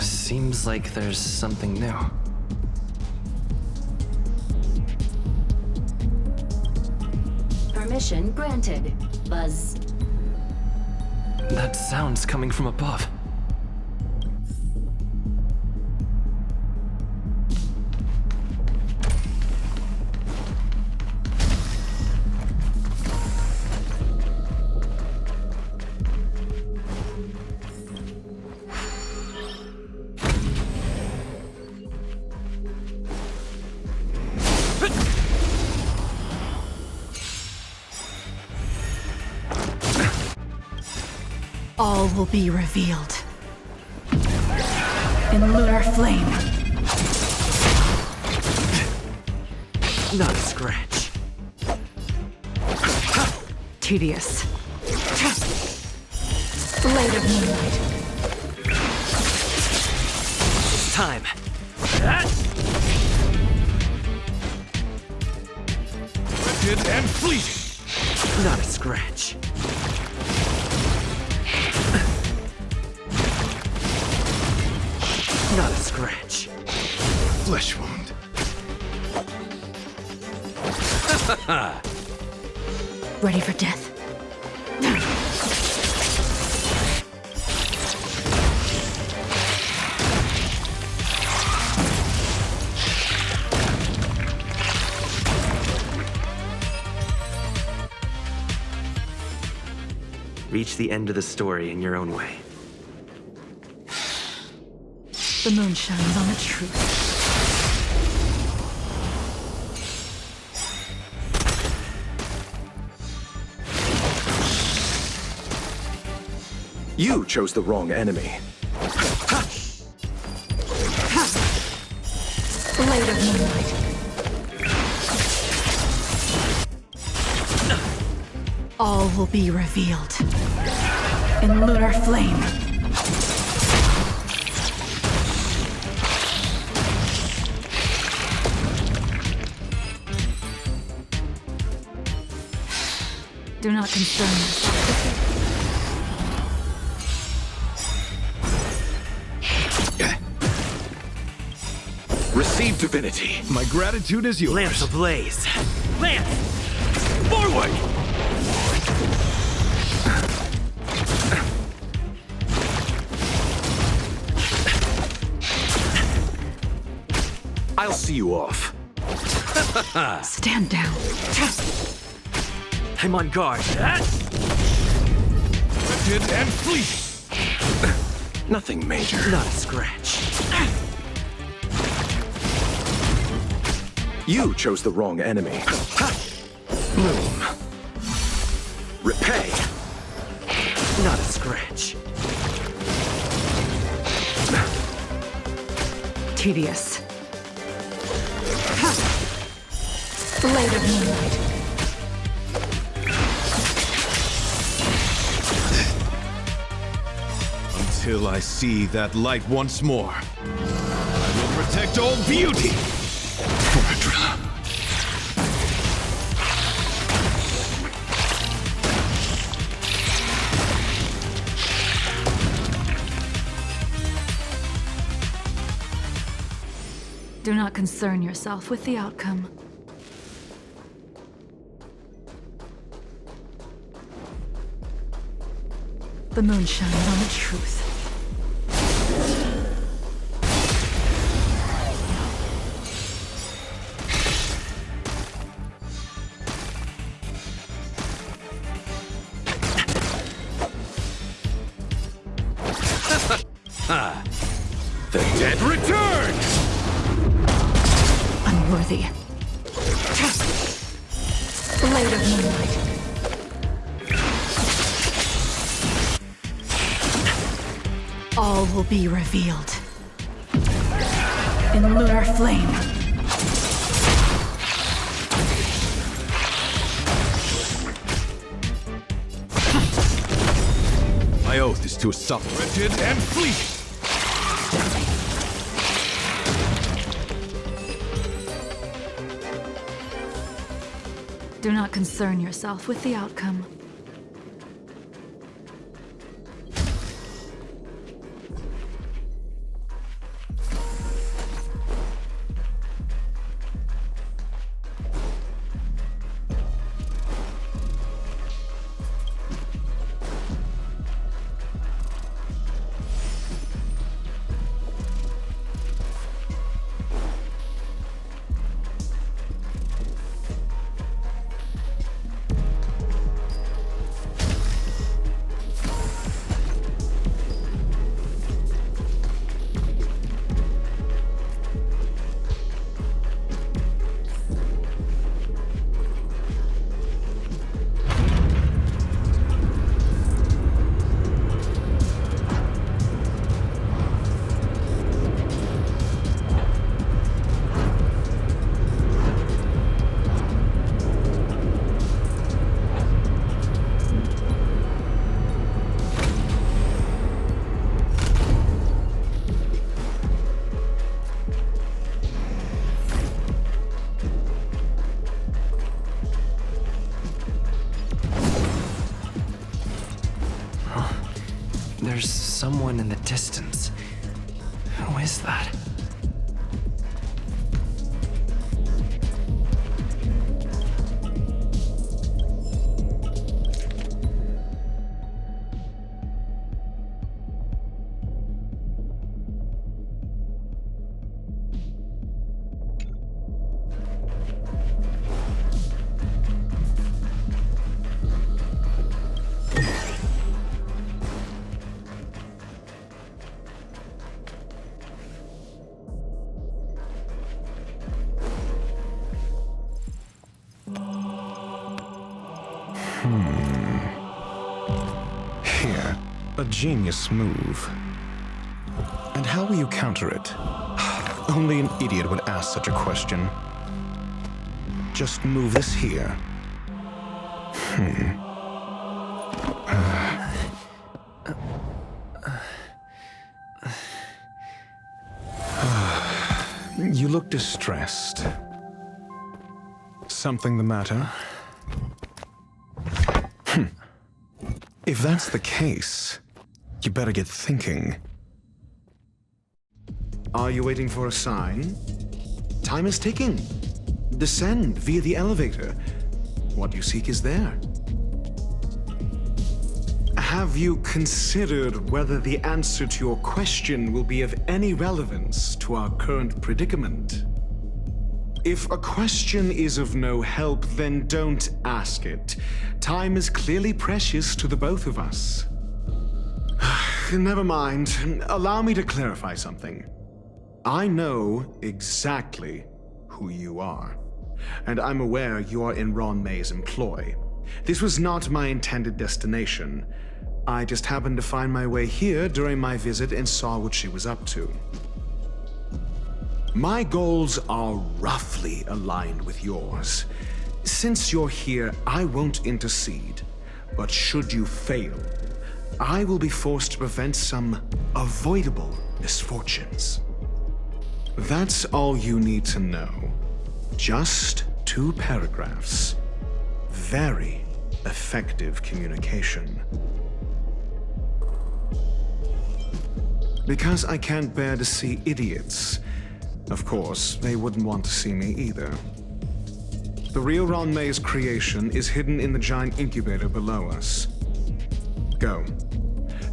Seems like there's something new. Permission granted. Buzz. That sound's coming from above. All will be revealed. In lunar flame. Not a scratch. Tedious. Blade of moonlight. It's time. Rapid and fleeting. Not a scratch. Not a scratch. Flesh wound. Ready for death. Reach the end of the story in your own way. The moon shines on the truth. You chose the wrong enemy. Blade of moonlight. All will be revealed. In lunar flame. Do not concern yourself. Receive divinity. My gratitude is yours. Lance ablaze. Lance! Forward! I'll see you off. Stand down. I'm on guard. Rapid and fleeting. Nothing major. Not a scratch. You chose the wrong enemy. Bloom. Repay. Not a scratch. Tedious. Blade of Moonlight. Until I see that light once more, I will protect all beauty! Do not concern yourself with the outcome. The moon shines on the truth. The dead returns! Unworthy. Blade of Moonlight. All will be revealed. In lunar flame. My oath is to suffer. Wretched and fleet! Do not concern yourself with the outcome. There's someone in the distance. Who is that? Here, a genius move. And how will you counter it? Only an idiot would ask such a question. Just move this here. You look distressed. Something the matter? If that's the case, you better get thinking. Are you waiting for a sign? Time is ticking. Descend via the elevator. What you seek is there. Have you considered whether the answer to your question will be of any relevance to our current predicament? If a question is of no help, then don't ask it. Time is clearly precious to the both of us. Never mind. Allow me to clarify something. I know exactly who you are. And I'm aware you are in Ruan-Mei's employ. This was not my intended destination. I just happened to find my way here during my visit and saw what she was up to. My goals are roughly aligned with yours. Since you're here, I won't intercede. But should you fail, I will be forced to prevent some avoidable misfortunes. That's all you need to know. Just 2 paragraphs. Very effective communication. Because I can't bear to see idiots. Of course, they wouldn't want to see me either. The real Ruan-Mei's creation is hidden in the giant incubator below us. Go.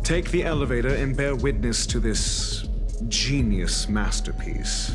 Take the elevator and bear witness to this genius masterpiece.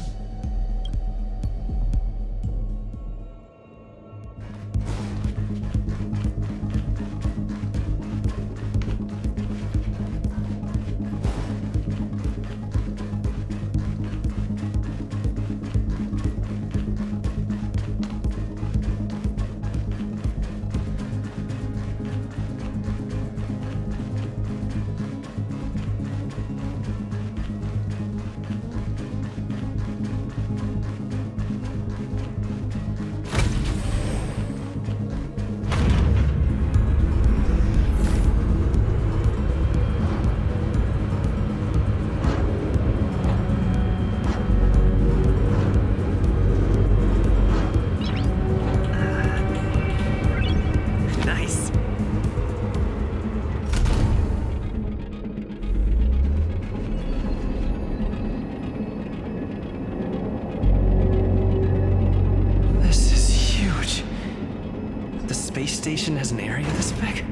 Station has an area this big?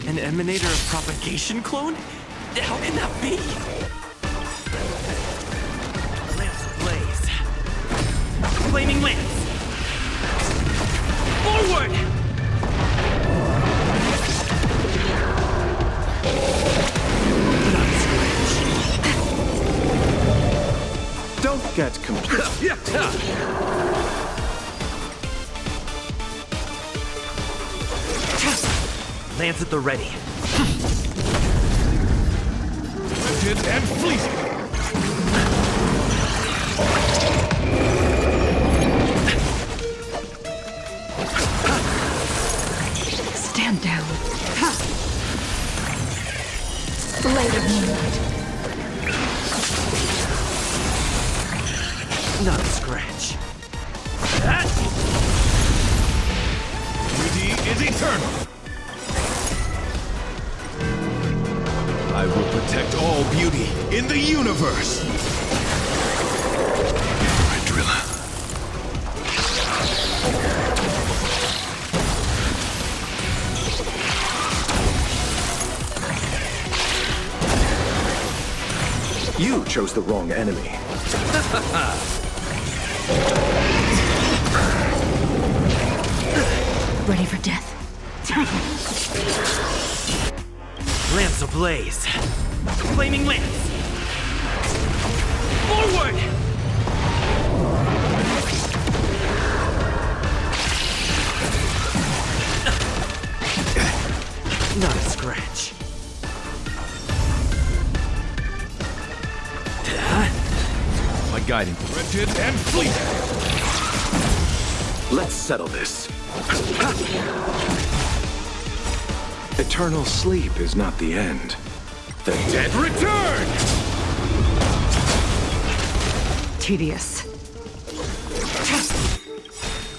An emanator of propagation clone? How can that be? Lance blaze. Flaming lance. Forward! Don't get confused. Lance at the ready. Rigid and fleeting. Stand down. Blade of moonlight. Not a scratch. Beauty is eternal. I will protect all beauty in the universe. Drilla. You chose the wrong enemy. Ready for death? Lance ablaze. Flaming lance. Forward! Not a scratch. My guiding. Rigid and fleeting. Let's settle this. Eternal sleep is not the end. The dead return! Tedious.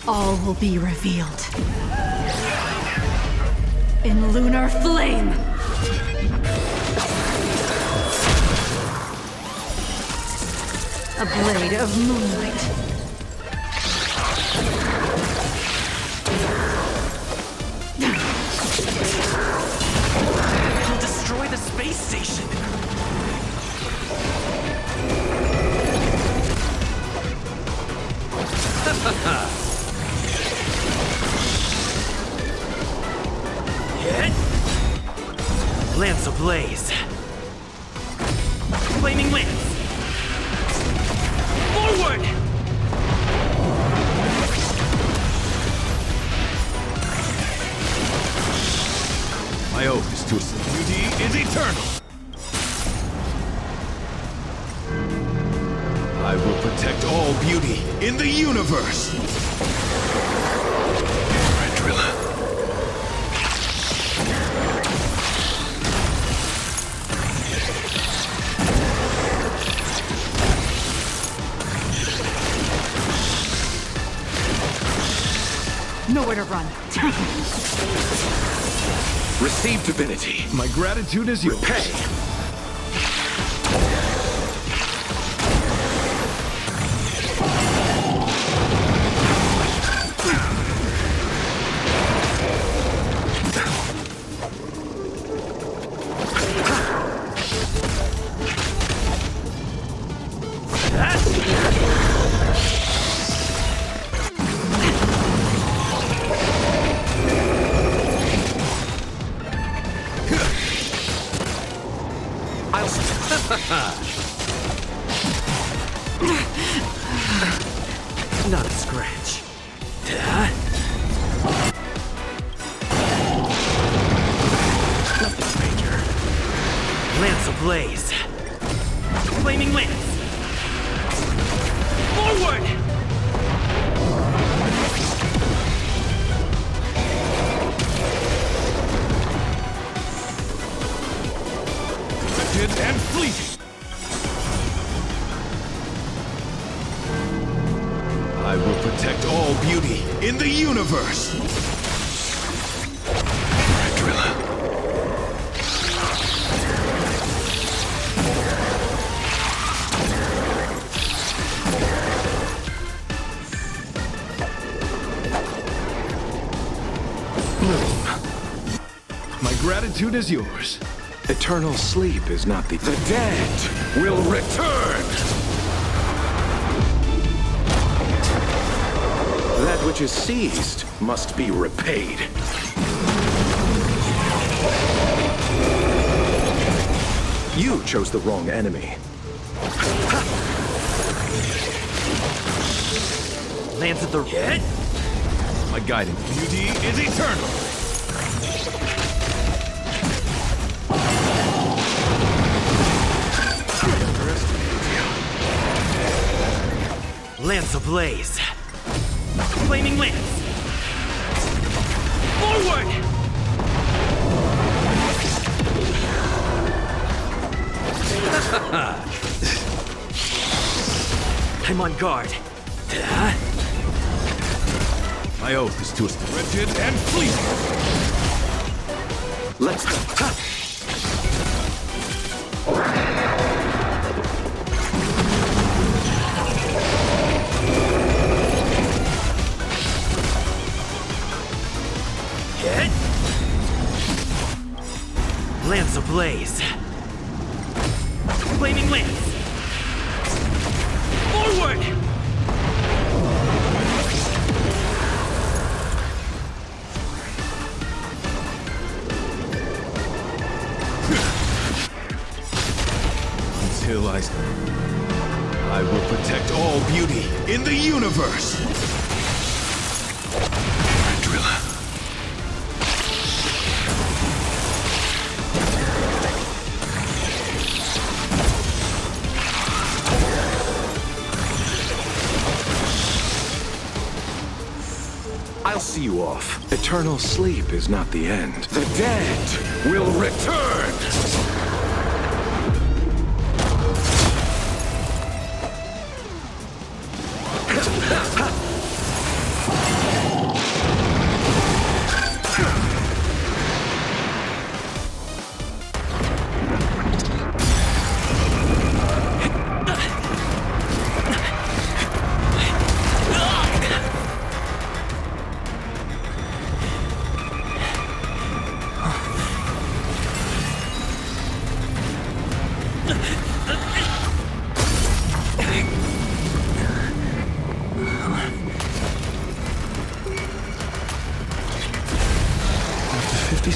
all will be revealed. In lunar flame! A blade of moonlight. He'll destroy the space station. Lance ablaze. Flaming lance. Forward! My oath is to beauty is eternal. I will protect all beauty in the universe. Nowhere to run. Receive divinity. My gratitude is yours. Repay. Not a scratch. Nothing major. Lance ablaze. Flaming lance. Forward! Rigid and fleeting. I will protect all beauty in the universe. My gratitude is yours. Eternal sleep is not the dead will return. That which is seized must be repaid. You chose the wrong enemy. Lance at the head. My guiding beauty is eternal. Lance ablaze. Flaming lance. Forward! I'm on guard. My oath is to rigid and fleeting. Let's go. Hit. Lance ablaze. Flaming lance. Forward! Until I will protect all beauty in the universe. I'll see you off. Eternal sleep is not the end. The dead will return!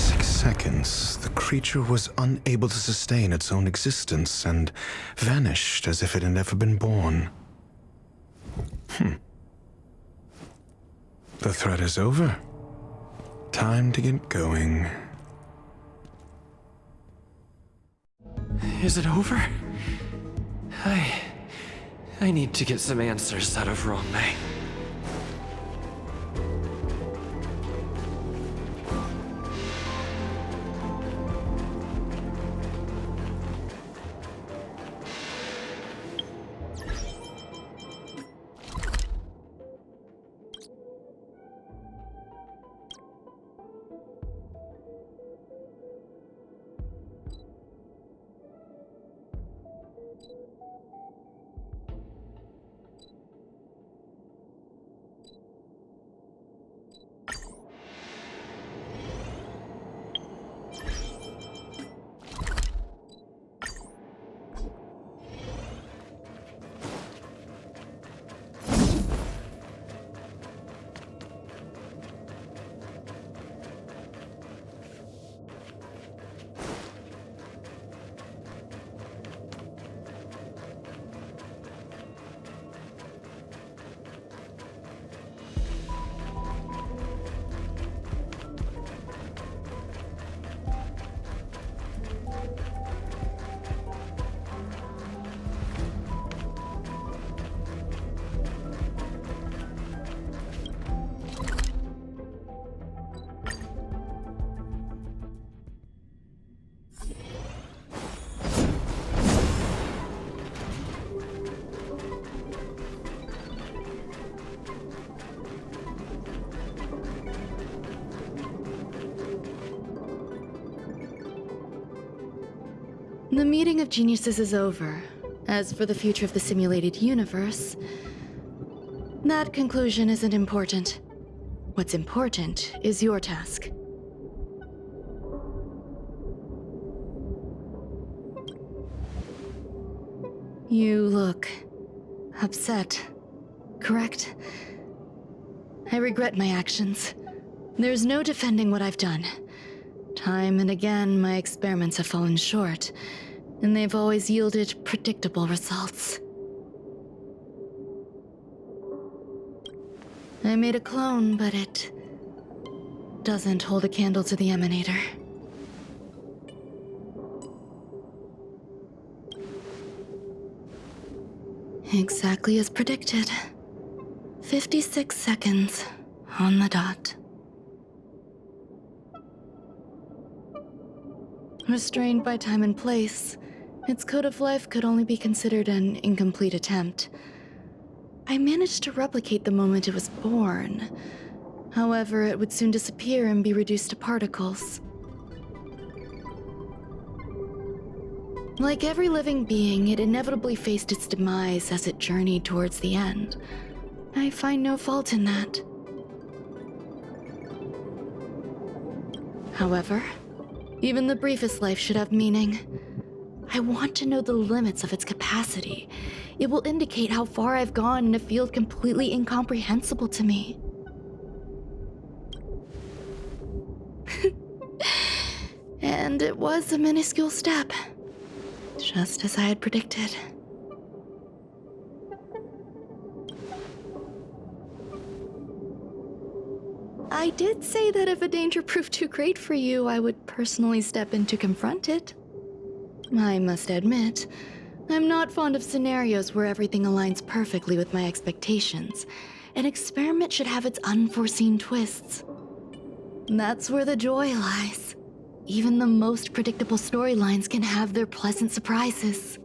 56 seconds, the creature was unable to sustain its own existence and vanished as if it had never been born. The threat is over. Time to get going. Is it over? I need to get some answers out of Ruan-Mei. The meeting of geniuses is over. As for the future of the simulated universe, that conclusion isn't important. What's important is your task. You look upset, correct? I regret my actions. There's no defending what I've done. Time and again, my experiments have fallen short, and they've always yielded predictable results. I made a clone, but it doesn't hold a candle to the emanator. Exactly as predicted. 56 seconds on the dot. Restrained by time and place, its code of life could only be considered an incomplete attempt. I managed to replicate the moment it was born. However, it would soon disappear and be reduced to particles. Like every living being, it inevitably faced its demise as it journeyed towards the end. I find no fault in that. However, even the briefest life should have meaning. I want to know the limits of its capacity. It will indicate how far I've gone in a field completely incomprehensible to me. And it was a minuscule step, just as I had predicted. I did say that if a danger proved too great for you, I would personally step in to confront it. I must admit, I'm not fond of scenarios where everything aligns perfectly with my expectations. An experiment should have its unforeseen twists. That's where the joy lies. Even the most predictable storylines can have their pleasant surprises.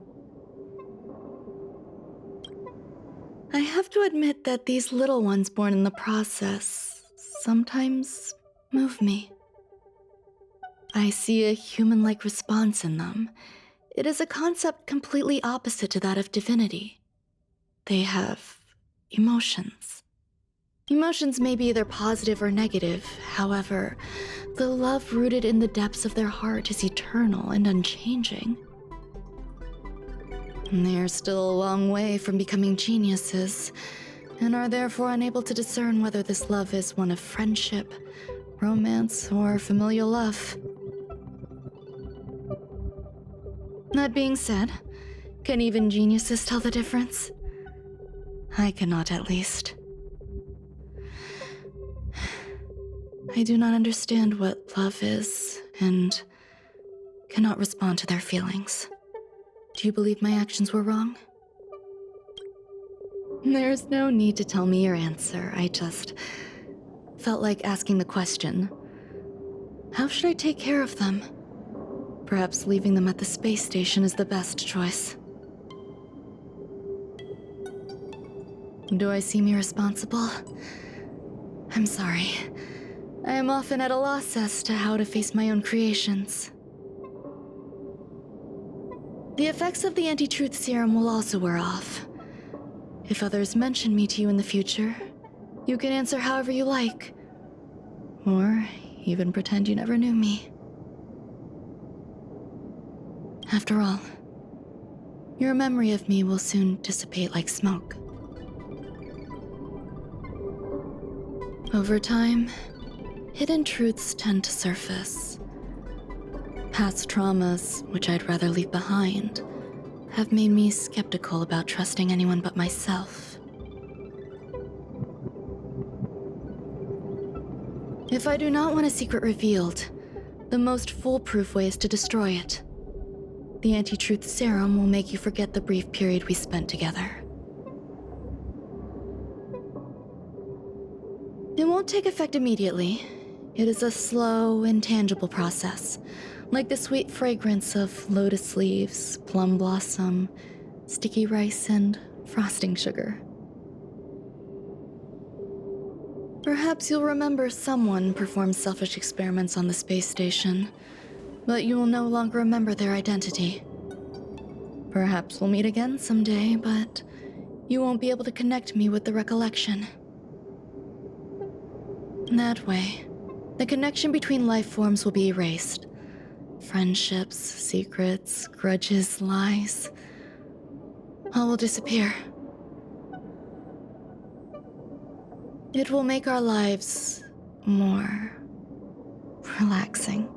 I have to admit that these little ones born in the process sometimes move me. I see a human-like response in them. It is a concept completely opposite to that of divinity. They have emotions. Emotions may be either positive or negative. However, the love rooted in the depths of their heart is eternal and unchanging. They are still a long way from becoming geniuses, and are therefore unable to discern whether this love is one of friendship, romance, or familial love. That being said, can even geniuses tell the difference? I cannot, at least. I do not understand what love is, and cannot respond to their feelings. Do you believe my actions were wrong? There's no need to tell me your answer. I just felt like asking the question. How should I take care of them? Perhaps leaving them at the space station is the best choice. Do I seem irresponsible? I'm sorry. I am often at a loss as to how to face my own creations. The effects of the anti-truth serum will also wear off. If others mention me to you in the future, you can answer however you like. Or even pretend you never knew me. After all, your memory of me will soon dissipate like smoke. Over time, hidden truths tend to surface. Past traumas, which I'd rather leave behind, have made me skeptical about trusting anyone but myself. If I do not want a secret revealed, the most foolproof way is to destroy it. The anti-truth serum will make you forget the brief period we spent together. It won't take effect immediately. It is a slow, intangible process, like the sweet fragrance of lotus leaves, plum blossom, sticky rice, and frosting sugar. Perhaps you'll remember someone performed selfish experiments on the space station, but you will no longer remember their identity. Perhaps we'll meet again someday, but you won't be able to connect me with the recollection. That way, the connection between life forms will be erased. Friendships, secrets, grudges, lies, all will disappear. It will make our lives more relaxing.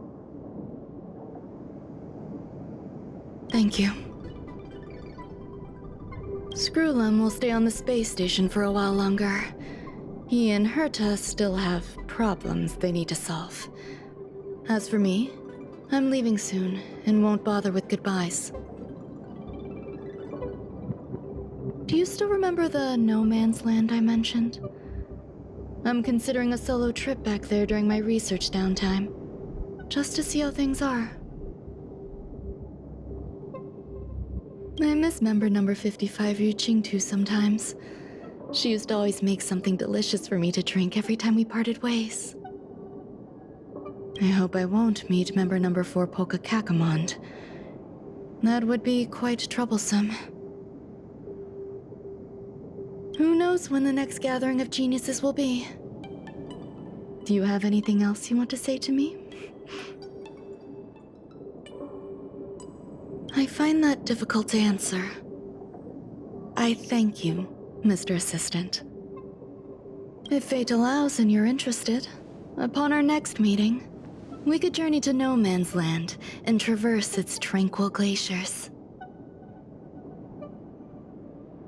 Thank you. Screwlum will stay on the space station for a while longer. He and Herta still have problems they need to solve. As for me, I'm leaving soon and won't bother with goodbyes. Do you still remember the no man's land I mentioned? I'm considering a solo trip back there during my research downtime, just to see how things are. I miss member number 55 Yu Qingtu sometimes. She used to always make something delicious for me to drink every time we parted ways. I hope I won't meet member number 4 Polka Kakamond. That would be quite troublesome. Who knows when the next gathering of geniuses will be? Do you have anything else you want to say to me? I find that difficult to answer. I thank you, Mr. Assistant. If fate allows and you're interested, upon our next meeting, we could journey to No Man's Land and traverse its tranquil glaciers.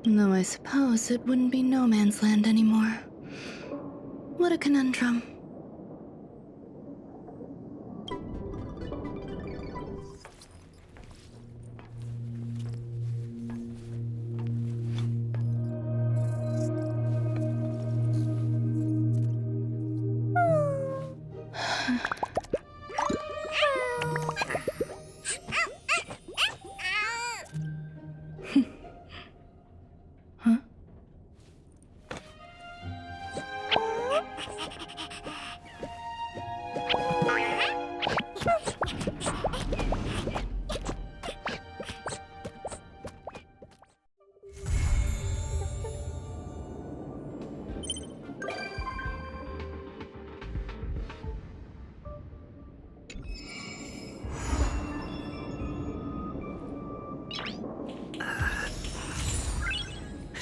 Though I suppose it wouldn't be No Man's Land anymore. What a conundrum.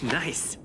Nice.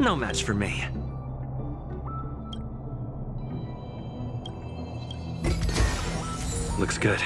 No match for me. Looks good.